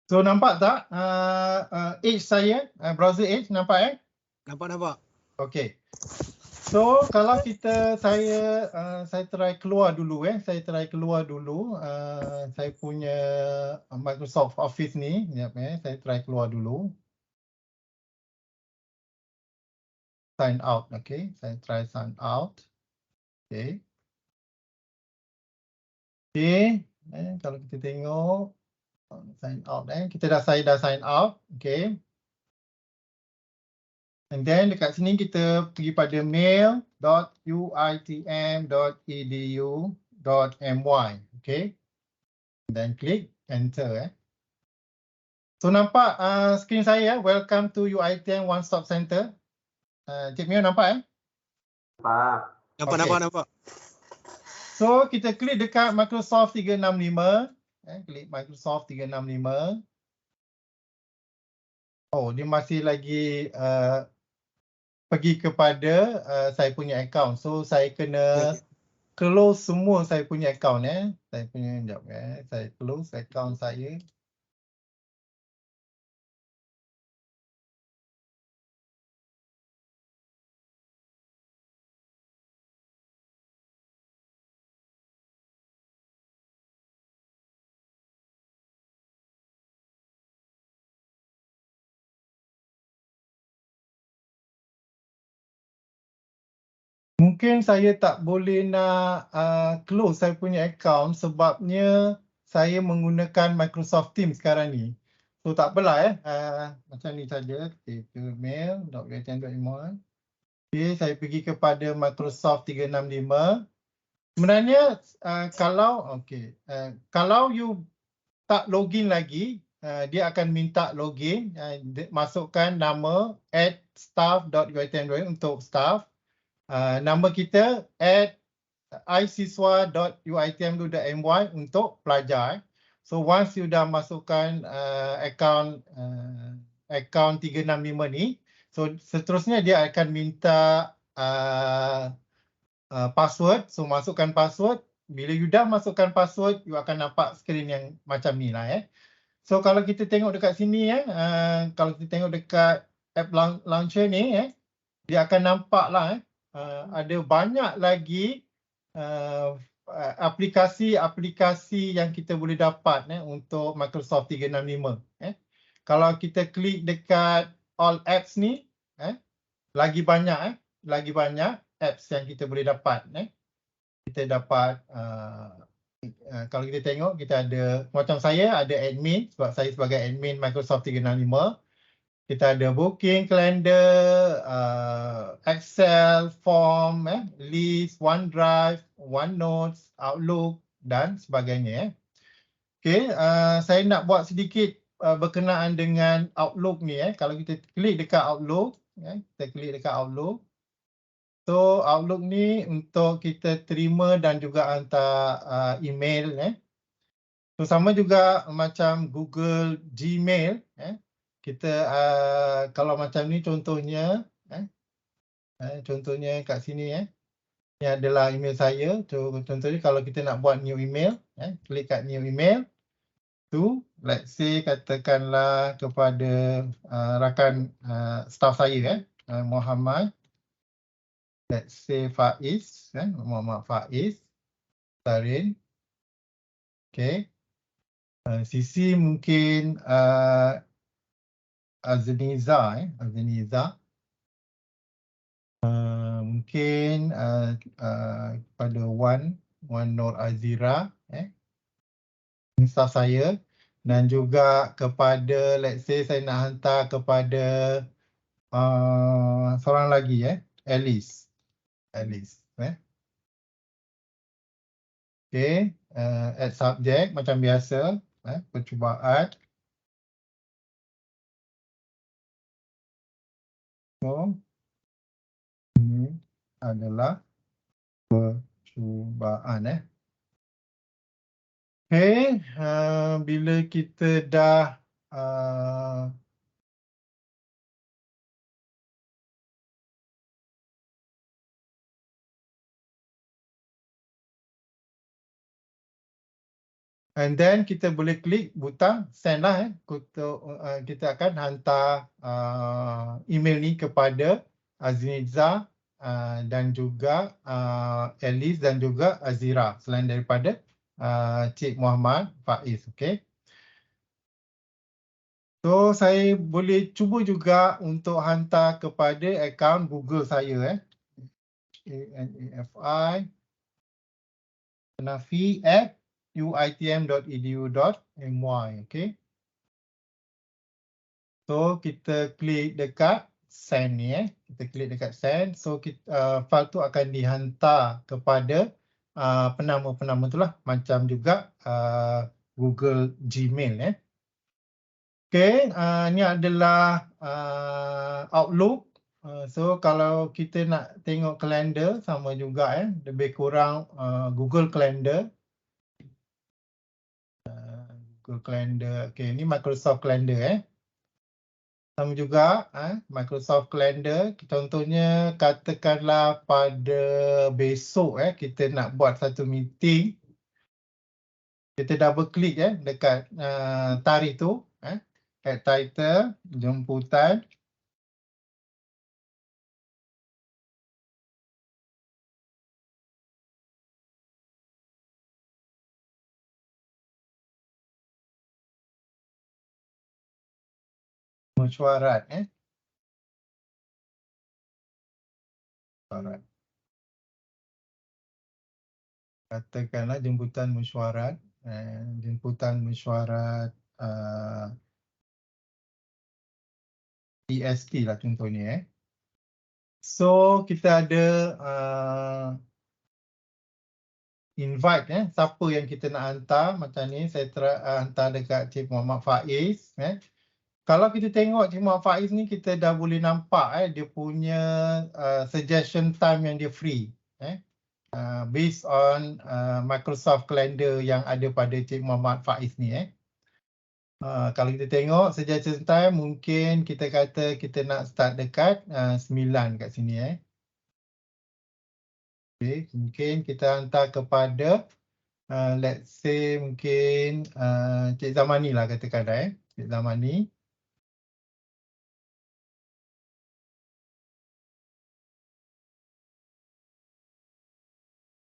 So nampak tak Edge saya, browser Edge nampak Nampak. Okay. So kalau saya try keluar dulu saya try keluar dulu saya punya Microsoft Office ni, saya try keluar dulu. Sign out, okay. Saya try sign out. Okay. Okay, kalau kita tengok sign out saya dah sign out, okay. And then dekat sini kita pergi pada mail.uitm.edu.my, okay. And then klik enter So nampak skrin saya welcome to UiTM One Stop Center. Cik Mio nampak Nampak. So kita klik dekat Microsoft 365. Klik Microsoft 365. Oh, dia masih lagi pergi kepada saya punya account. So saya kena close semua saya punya account Saya punya sekejap saya close account saya. Mungkin saya tak boleh nak close saya punya account sebabnya saya menggunakan Microsoft Teams sekarang ni. So tak apalah macam ni saja. Ke mail.uitm.my. Okay, saya pergi kepada Microsoft 365. Sebenarnya kalau you tak login lagi, dia akan minta login, masukkan nama @staff.uitm untuk staff, nama kita @isiswa.uitm.my untuk pelajar. So once you dah masukkan akaun 365 ni, so seterusnya dia akan minta password. So masukkan password. Bila you dah masukkan password, you akan nampak skrin yang macam ni lah. So kalau kita tengok dekat sini, kalau kita tengok dekat app launcher ni, dia akan nampak lah, ada banyak lagi aplikasi-aplikasi yang kita boleh dapat untuk Microsoft 365. Kalau kita klik dekat all apps ni, lagi banyak apps yang kita boleh dapat. Kita dapat, kalau kita tengok, kita ada, macam saya ada admin, sebab saya sebagai admin Microsoft 365. Kita ada booking, calendar, Excel, form, list, OneDrive, OneNotes, Outlook dan sebagainya. Okay, saya nak buat sedikit berkenaan dengan Outlook ni. Kalau kita klik dekat Outlook, kita klik dekat Outlook. So Outlook ni untuk kita terima dan juga hantar email. So sama juga macam Google Gmail. Kita kalau macam ni contohnya, contohnya kat sini. Ini adalah email saya. So, contohnya kalau kita nak buat new email, klik kat new email. Tu, let's say katakanlah kepada rakan staff saya, Muhammad. Let's say Faiz, Muhammad Faiz, Tarin. Okay. Sisi mungkin Azniza, Azniza. Mungkin kepada Wan Nur Azira, staff saya, dan juga kepada, let's say saya nak hantar kepada seorang lagi, Alice. Okay, add subject macam biasa, percubaan. So, ini adalah percubaan. Okay, bila kita dah and then kita boleh klik butang send lah. Kita akan hantar email ni kepada Azniza dan juga Alice dan juga Azira selain daripada Cik Muhammad Faiz. Okay. So saya boleh cuba juga untuk hantar kepada akaun Google saya. ANAFI uitm.edu.my. Okay. So kita klik dekat send ni. Kita klik dekat send. So file tu akan dihantar kepada penama-penama tu lah. Macam juga Google Gmail. Okay, ni adalah Outlook. So kalau kita nak tengok kalender sama juga, lebih kurang Google Calendar. Google Calendar. Okay, ni Microsoft Calendar. Sama juga Microsoft Calendar. Contohnya katakanlah pada besok kita nak buat satu meeting. Kita double klik dekat tarikh tu. Add title, jemputan. Mesyuarat. Mesyuarat. Katakanlah jemputan mesyuarat. Jemputan mesyuarat PST lah contohnya. So kita ada invite siapa yang kita nak hantar. Macam ni saya hantar dekat Cik Muhammad Faiz. Kalau kita tengok Cik Muhammad Faiz ni, kita dah boleh nampak dia punya suggestion time yang dia free. Based on Microsoft Calendar yang ada pada Cik Muhammad Faiz ni. Kalau kita tengok suggestion time, mungkin kita kata kita nak start dekat 9 kat sini. Okay, mungkin kita hantar kepada let's say mungkin Cik Zamani lah katakan. Cik Zamani.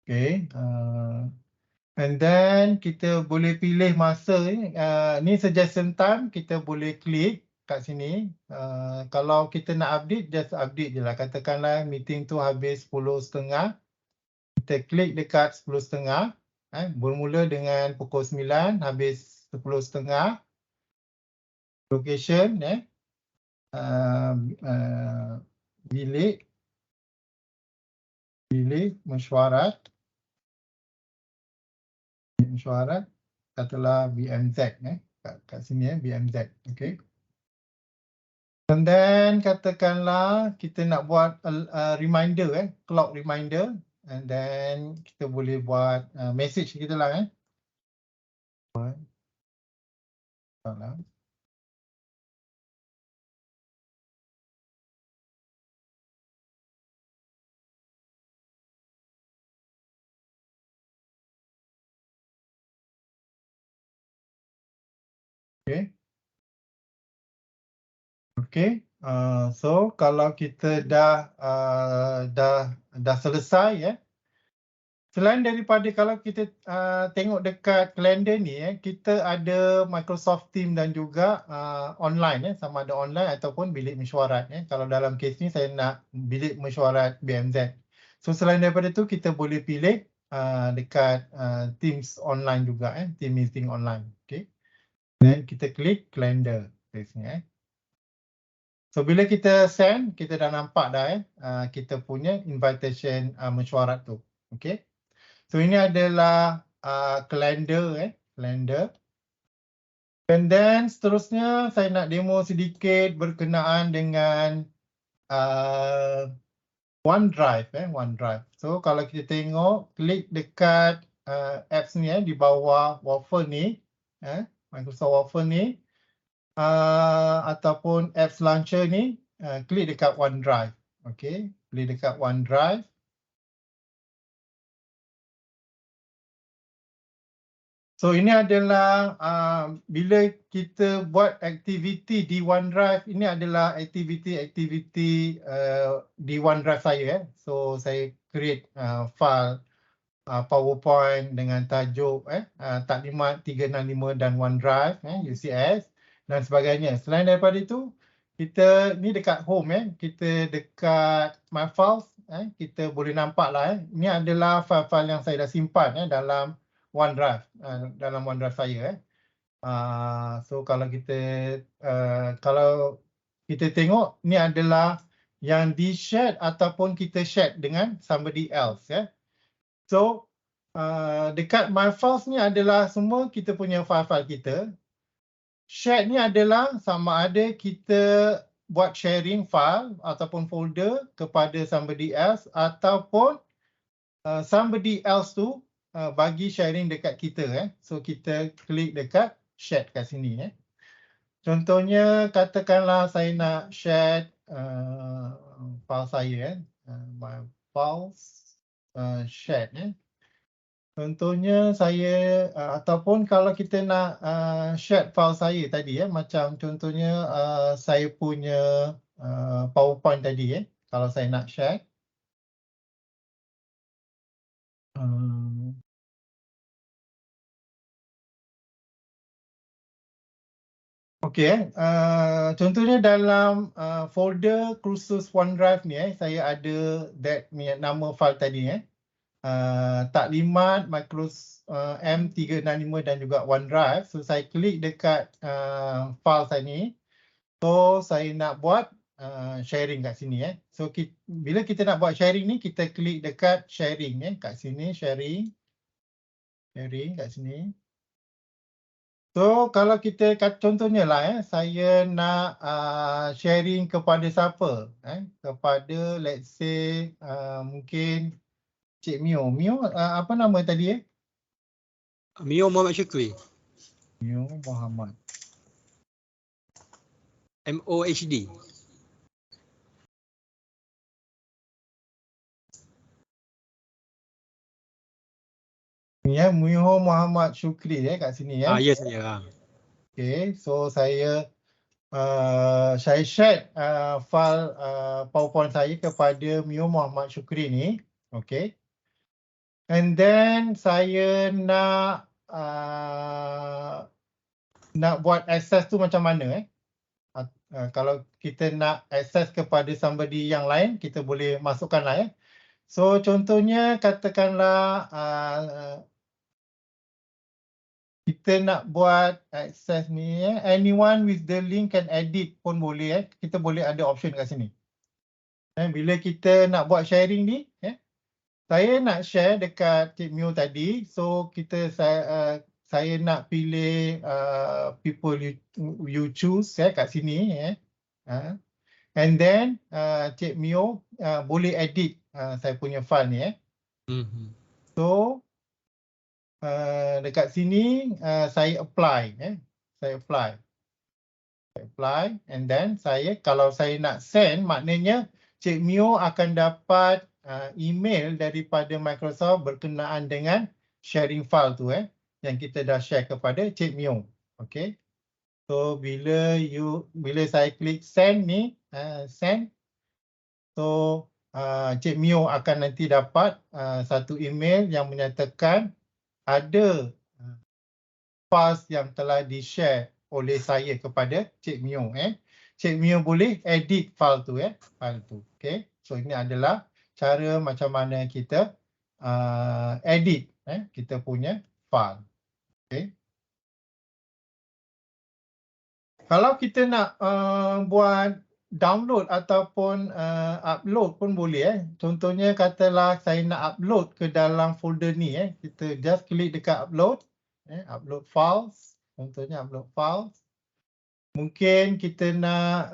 Okay. And then kita boleh pilih masa ni suggestion time, kita boleh klik kat sini. Kalau kita nak update, just update je lah. Katakanlah meeting tu habis 10.30. Kita klik dekat 10.30. Bermula dengan pukul 9, habis 10.30. Location, bilik mesyuarat. Mesyuarat, katalah BMZ. Kat sini BMZ. Okay. And then katakanlah kita nak buat reminder, clock reminder. And then kita boleh buat message kita lah. Okay. Okay. So kalau kita dah selesai, selain daripada kalau kita tengok dekat kalender ni, kita ada Microsoft Teams dan juga online, sama ada online ataupun bilik mesyuarat. Kalau dalam kes ni saya nak bilik mesyuarat BMZ. So selain daripada tu kita boleh pilih dekat Teams online juga, Team meeting online. Okay. Dan kita klik kalender di sini. So bila kita send, kita dah nampak dah kita punya invitation mesyuarat tu. Okay. So ini adalah kalender, kalender. And then seterusnya saya nak demo sedikit berkenaan dengan OneDrive, OneDrive. So kalau kita tengok, klik dekat apps ni di bawah waffle ni, Microsoft Waffle ni, ataupun apps launcher ni, klik dekat OneDrive. Okay, klik dekat OneDrive. So ini adalah bila kita buat aktiviti di OneDrive, ini adalah aktiviti di OneDrive saya. So saya create file PowerPoint dengan tajuk Taklimat 365 dan OneDrive, UCS dan sebagainya. Selain daripada itu, kita ni dekat home, kita dekat My Files, kita boleh nampak lah. Ini adalah file-file yang saya dah simpan dalam OneDrive, saya. So kalau kita tengok, ni adalah yang di-share ataupun kita share dengan somebody else. So dekat My Files ni adalah semua kita punya file-file kita. Share ni adalah sama ada kita buat sharing file ataupun folder kepada somebody else ataupun somebody else tu bagi sharing dekat kita. So kita klik dekat share kat sini. Contohnya katakanlah saya nak share file saya, my files share. Contohnya saya ataupun kalau kita nak share file saya tadi, macam contohnya saya punya PowerPoint tadi, kalau saya nak share. Okey, contohnya dalam folder khusus OneDrive ni, saya ada nama file tadi, Taklimat Microsoft M365 dan juga OneDrive. So saya klik dekat file saya ni. So saya nak buat sharing kat sini. So bila kita nak buat sharing ni, kita klik dekat sharing, kat sini sharing. sharing kat sini. So kalau kita contohnya lah saya nak sharing kepada siapa? Kepada let's say mungkin Cik Mio. Mio apa nama tadi Mio Muhammad Syukri. Mio Muhammad. MOHD. Ni Mio Muhammad Syukri kat sini Ya saya. Okay, so saya share file PowerPoint saya kepada Mio Muhammad Syukri ni. Okay. And then saya nak buat access tu macam mana kalau kita nak access kepada somebody yang lain, kita boleh masukkan lah So contohnya katakanlah kita nak buat access ni anyone with the link can edit pun boleh kita boleh ada option kat sini. Bila kita nak buat sharing ni saya nak share dekat Cik Mio tadi, so saya nak pilih people you choose kat sini and then Cik Mio boleh edit saya punya file ni So dekat sini saya apply saya apply and then kalau saya nak send, maknanya Cik Mio akan dapat email daripada Microsoft berkenaan dengan sharing file tu yang kita dah share kepada Cik Mio. Okay. So bila saya klik send ni, send, so Cik Mio akan nanti dapat satu email yang menyatakan ada files yang telah di-share oleh saya kepada Cik Mio. Cik Mio boleh edit file tu file tu. Okay. So ini adalah cara macam mana kita edit kita punya file. Okay. Kalau kita nak buat download ataupun upload pun boleh Contohnya katalah saya nak upload ke dalam folder ni kita just klik dekat upload upload files. Contohnya upload files. Mungkin kita nak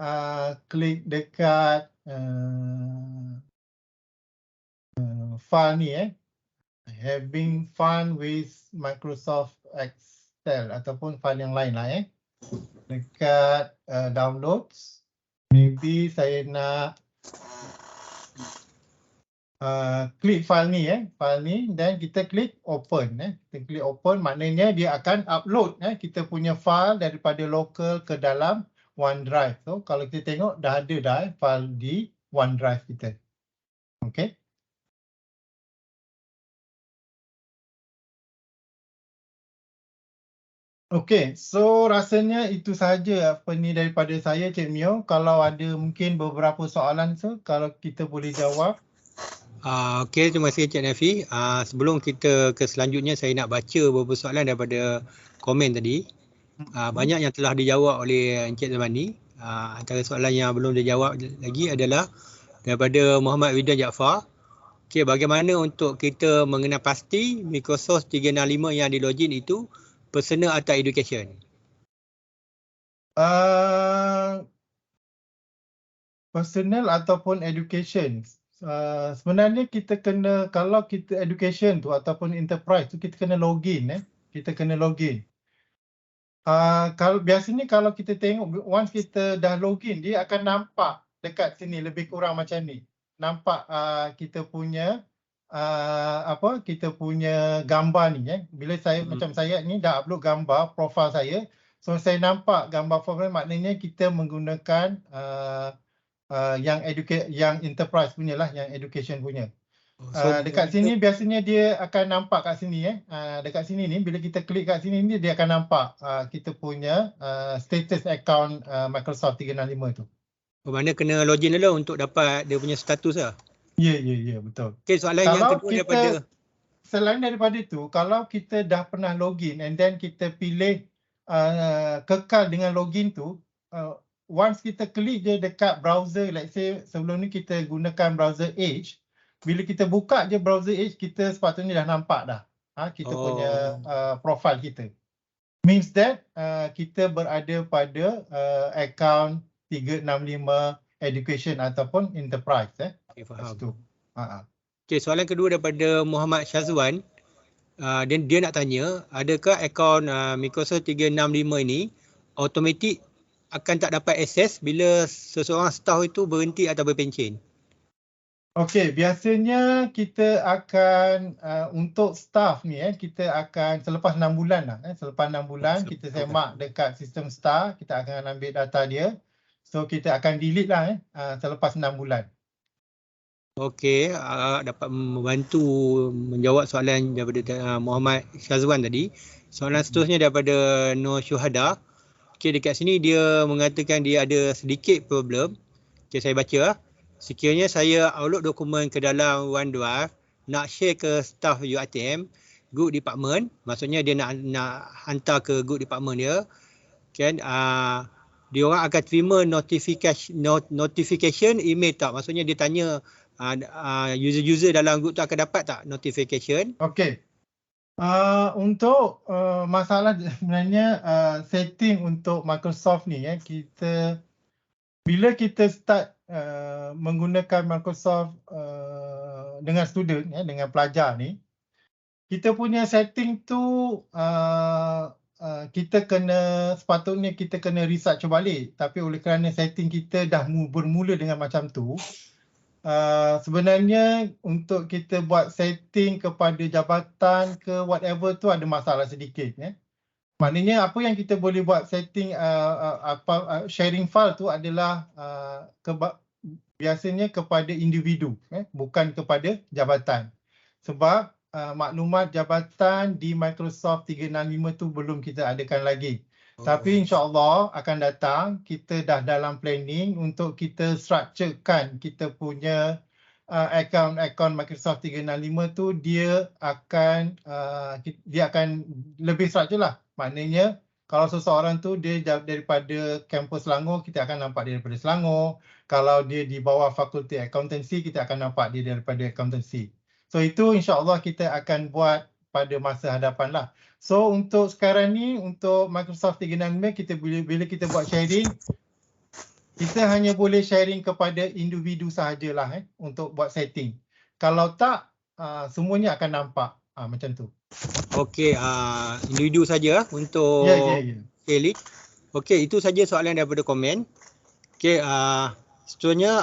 klik dekat file ni having fun with Microsoft Excel ataupun file yang lain lah dekat downloads. Maybe saya nak klik file ni dan kita klik open kita klik open, maknanya dia akan upload kita punya file daripada local ke dalam OneDrive. So kalau kita tengok dah ada file di OneDrive kita. Okay. Okay, so rasanya itu sahaja apa ni daripada saya Cik Mio. Kalau ada mungkin beberapa soalan kalau kita boleh jawab. Okey, terima kasih Cik Nafi. Sebelum kita ke selanjutnya, saya nak baca beberapa soalan daripada komen tadi. Banyak yang telah dijawab oleh Encik Zamani. Antara soalan yang belum dijawab lagi adalah daripada Muhammad Widan Jaafar. Okey, bagaimana untuk kita mengenal pasti Microsoft 365 yang di-login itu personal atau education? Personal ataupun education. Sebenarnya kita kena, kalau kita education tu ataupun enterprise tu kita kena login kita kena login. Kalau biasanya kalau kita tengok once kita dah login, dia akan nampak dekat sini lebih kurang macam ni. Nampak kita punya kita punya gambar ni bila saya macam saya ni dah upload gambar profil saya, so saya nampak gambar profil, maknanya kita menggunakan yang enterprise punya lah, yang education punya. Dekat sini biasanya dia akan nampak kat sini dekat sini ni, bila kita klik kat sini ni dia akan nampak kita punya status account Microsoft 365 tu. Bermakna kena login dulu untuk dapat dia punya status lah. Ya, betul. Okey, soalan kalau yang kedua daripada selain daripada tu, kalau kita dah pernah login and then kita pilih kekal dengan login tu, once kita klik je dekat browser, let's say sebelum ni kita gunakan browser Edge, bila kita buka je browser Edge, kita sepatutnya dah nampak dah kita punya profile kita. Means that kita berada pada account 365 education ataupun enterprise. Okay, faham. Itu. Okay, soalan kedua daripada Muhammad Syazwan. Dia nak tanya, adakah akaun Microsoft 365 ini automatik akan tak dapat akses bila seseorang staff itu berhenti atau berpencen? Okey, biasanya kita akan untuk staff ni kita akan selepas 6 bulan lah. Selepas 6 bulan kita semak dekat sistem staff, kita akan ambil data dia. So kita akan delete lah selepas 6 bulan. Okey, dapat membantu menjawab soalan daripada Muhammad Syazwan tadi. Soalan seterusnya daripada Nur Syuhada. Okey, dekat sini dia mengatakan dia ada sedikit problem. Okey, saya baca. Sekiranya saya upload dokumen ke dalam OneDrive, nak share ke staff UiTM, group department, maksudnya dia nak hantar ke group department dia, kan, dia orang akan terima notification email tak? Maksudnya dia tanya user-user dalam group tu akan dapat tak notification? Okey. Untuk masalah sebenarnya setting untuk Microsoft ni kita bila kita start menggunakan Microsoft dengan student dengan pelajar ni, kita punya setting tu sepatutnya kita kena research balik, tapi oleh kerana setting kita dah bermula dengan macam tu, sebenarnya untuk kita buat setting kepada jabatan ke whatever tu ada masalah sedikit. Maknanya apa yang kita boleh buat setting sharing file tu adalah biasanya kepada individu, bukan kepada jabatan. Sebab maklumat jabatan di Microsoft 365 tu belum kita adakan lagi. Tapi insya-Allah akan datang, kita dah dalam planning untuk kita structurekan kita punya akaun Microsoft 365 tu dia akan lebih structure lah. Maknanya kalau seseorang tu dia daripada kampus Selangor, kita akan nampak dia daripada Selangor. Kalau dia di bawah fakulti accountancy, kita akan nampak dia daripada accountancy. So itu insya-Allah kita akan buat pada masa hadapan lah. So untuk sekarang ni, untuk Microsoft 365, kita bila kita buat sharing, kita hanya boleh sharing kepada individu sahajalah untuk buat setting. Kalau tak, semuanya akan nampak macam tu. Okey, individu saja untuk sharing. Okey, itu saja soalan daripada komen. Okey, seterusnya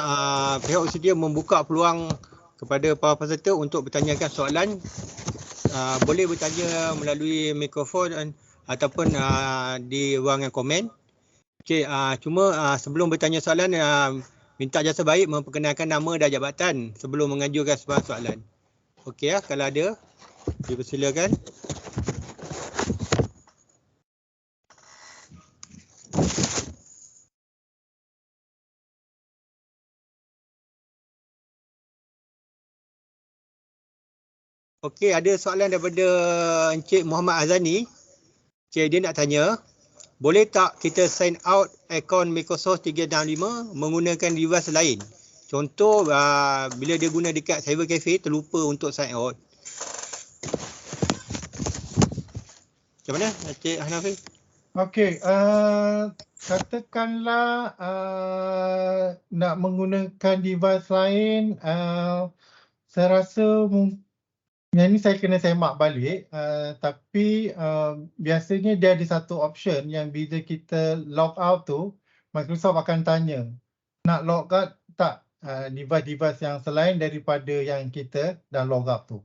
pihak UCT membuka peluang kepada para peserta untuk bertanyakan soalan. Boleh bertanya melalui mikrofon ataupun di ruangan komen. Okey, cuma sebelum bertanya soalan, minta jasa baik memperkenalkan nama dan jabatan sebelum mengajukan sebarang soalan. Okey, kalau ada, dipersilakan. Okey, ada soalan daripada Encik Muhammad Azani. Encik dia nak tanya, boleh tak kita sign out akaun Microsoft 365 menggunakan device lain? Contoh, bila dia guna dekat cyber cafe, terlupa untuk sign out. Macam mana Encik Hanafi? Okey, katakanlah nak menggunakan device lain, saya rasa yang ni saya kena semak balik, tapi biasanya dia ada satu option yang bila kita log out tu, Microsoft akan tanya, nak log out tak device-device yang selain daripada yang kita dah log out tu.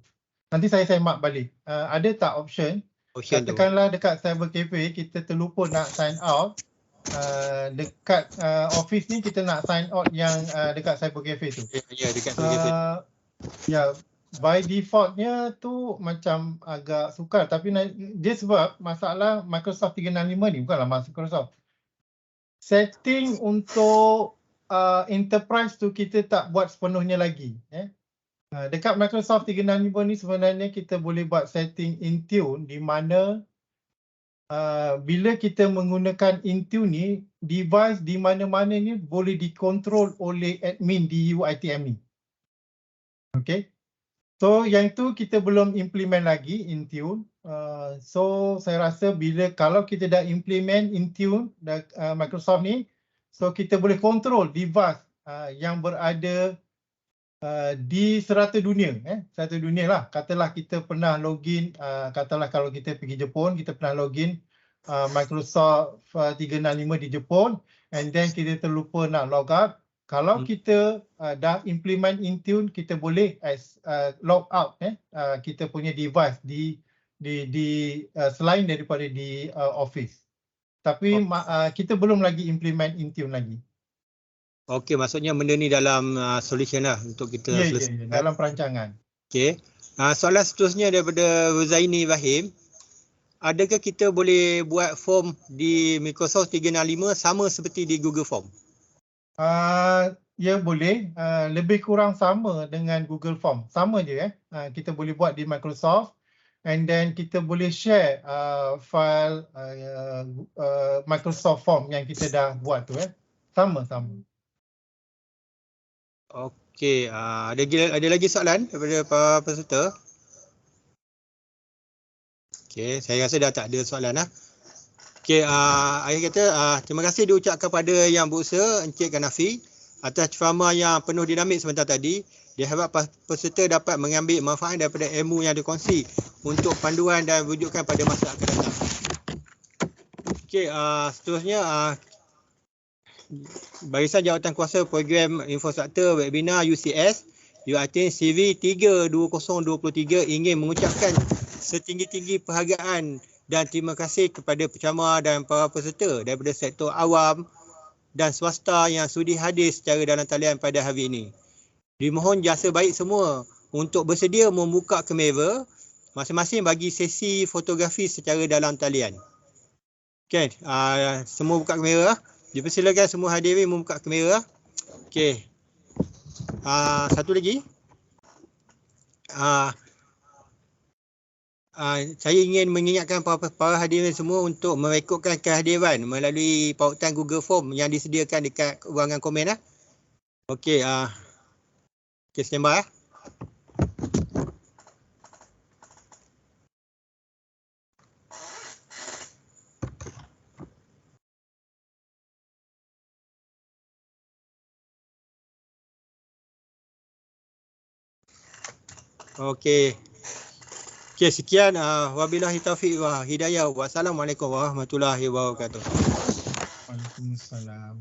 Nanti saya semak balik. Ada tak option katakanlah dekat cyber cafe kita terlupa nak sign out, dekat office ni kita nak sign out yang dekat cyber cafe tu. Ya, dekat cyber cafe. Ya, by defaultnya tu macam agak sukar, tapi dia sebab masalah Microsoft 365 ni bukanlah Microsoft. Setting untuk enterprise tu kita tak buat sepenuhnya lagi. Dekat Microsoft 365 ni sebenarnya kita boleh buat setting Intune di mana bila kita menggunakan Intune ni, device di mana-mana ni boleh dikontrol oleh admin di UiTM ni. Okay. So yang tu kita belum implement lagi Intune. So saya rasa kalau kita dah implement Intune Microsoft ni, so kita boleh control device yang berada di serata dunia, serata dunia lah. Katalah kita pernah login, katalah kalau kita pergi Jepun, kita pernah login Microsoft 365 di Jepun, and then kita terlupa nak log out. Kalau kita dah implement Intune, kita boleh log out kita punya device di selain daripada di Office. Tapi kita belum lagi implement Intune lagi. Okey, maksudnya benda ni dalam solution lah untuk kita selesaikan. Dalam perancangan. Okey. Soalan seterusnya daripada Zaini Ibrahim. Adakah kita boleh buat form di Microsoft 365 sama seperti di Google Form? Ya boleh, lebih kurang sama dengan Google Form. Sama je kita boleh buat di Microsoft, and then kita boleh share file Microsoft Form yang kita dah buat tu sama-sama. Okey, ada lagi soalan daripada para peserta? Okey, saya rasa dah tak ada soalan lah. Okey, saya kata terima kasih diucapkan kepada yang berusaha, Encik Kanafi, atas ceramah yang penuh dinamik sebentar tadi. Diharap peserta dapat mengambil manfaat daripada ilmu yang dikongsi untuk panduan dan rujukan pada masa akan datang. Okey, seterusnya Barisan Jawatan Kuasa Program Infrastruktur Webinar UCS UiTM CV 3-2023 ingin mengucapkan setinggi-tinggi penghargaan dan terima kasih kepada penceramah dan para peserta daripada sektor awam dan swasta yang sudi hadir secara dalam talian pada hari ini. Dimohon jasa baik semua untuk bersedia membuka kamera masing-masing bagi sesi fotografi secara dalam talian. Okey, semua buka kamera. Dipersilakan semua hadirin membuka kamera. Okey. Satu lagi. Saya ingin mengingatkan para hadirin semua untuk merekodkan kehadiran melalui pautan Google Form yang disediakan dekat ruangan komen. Okey, standby. Okey. Okey, sekian. Wabillahi taufiq wa hidayah. Wassalamualaikum warahmatullahi wabarakatuh. Waalaikumsalam.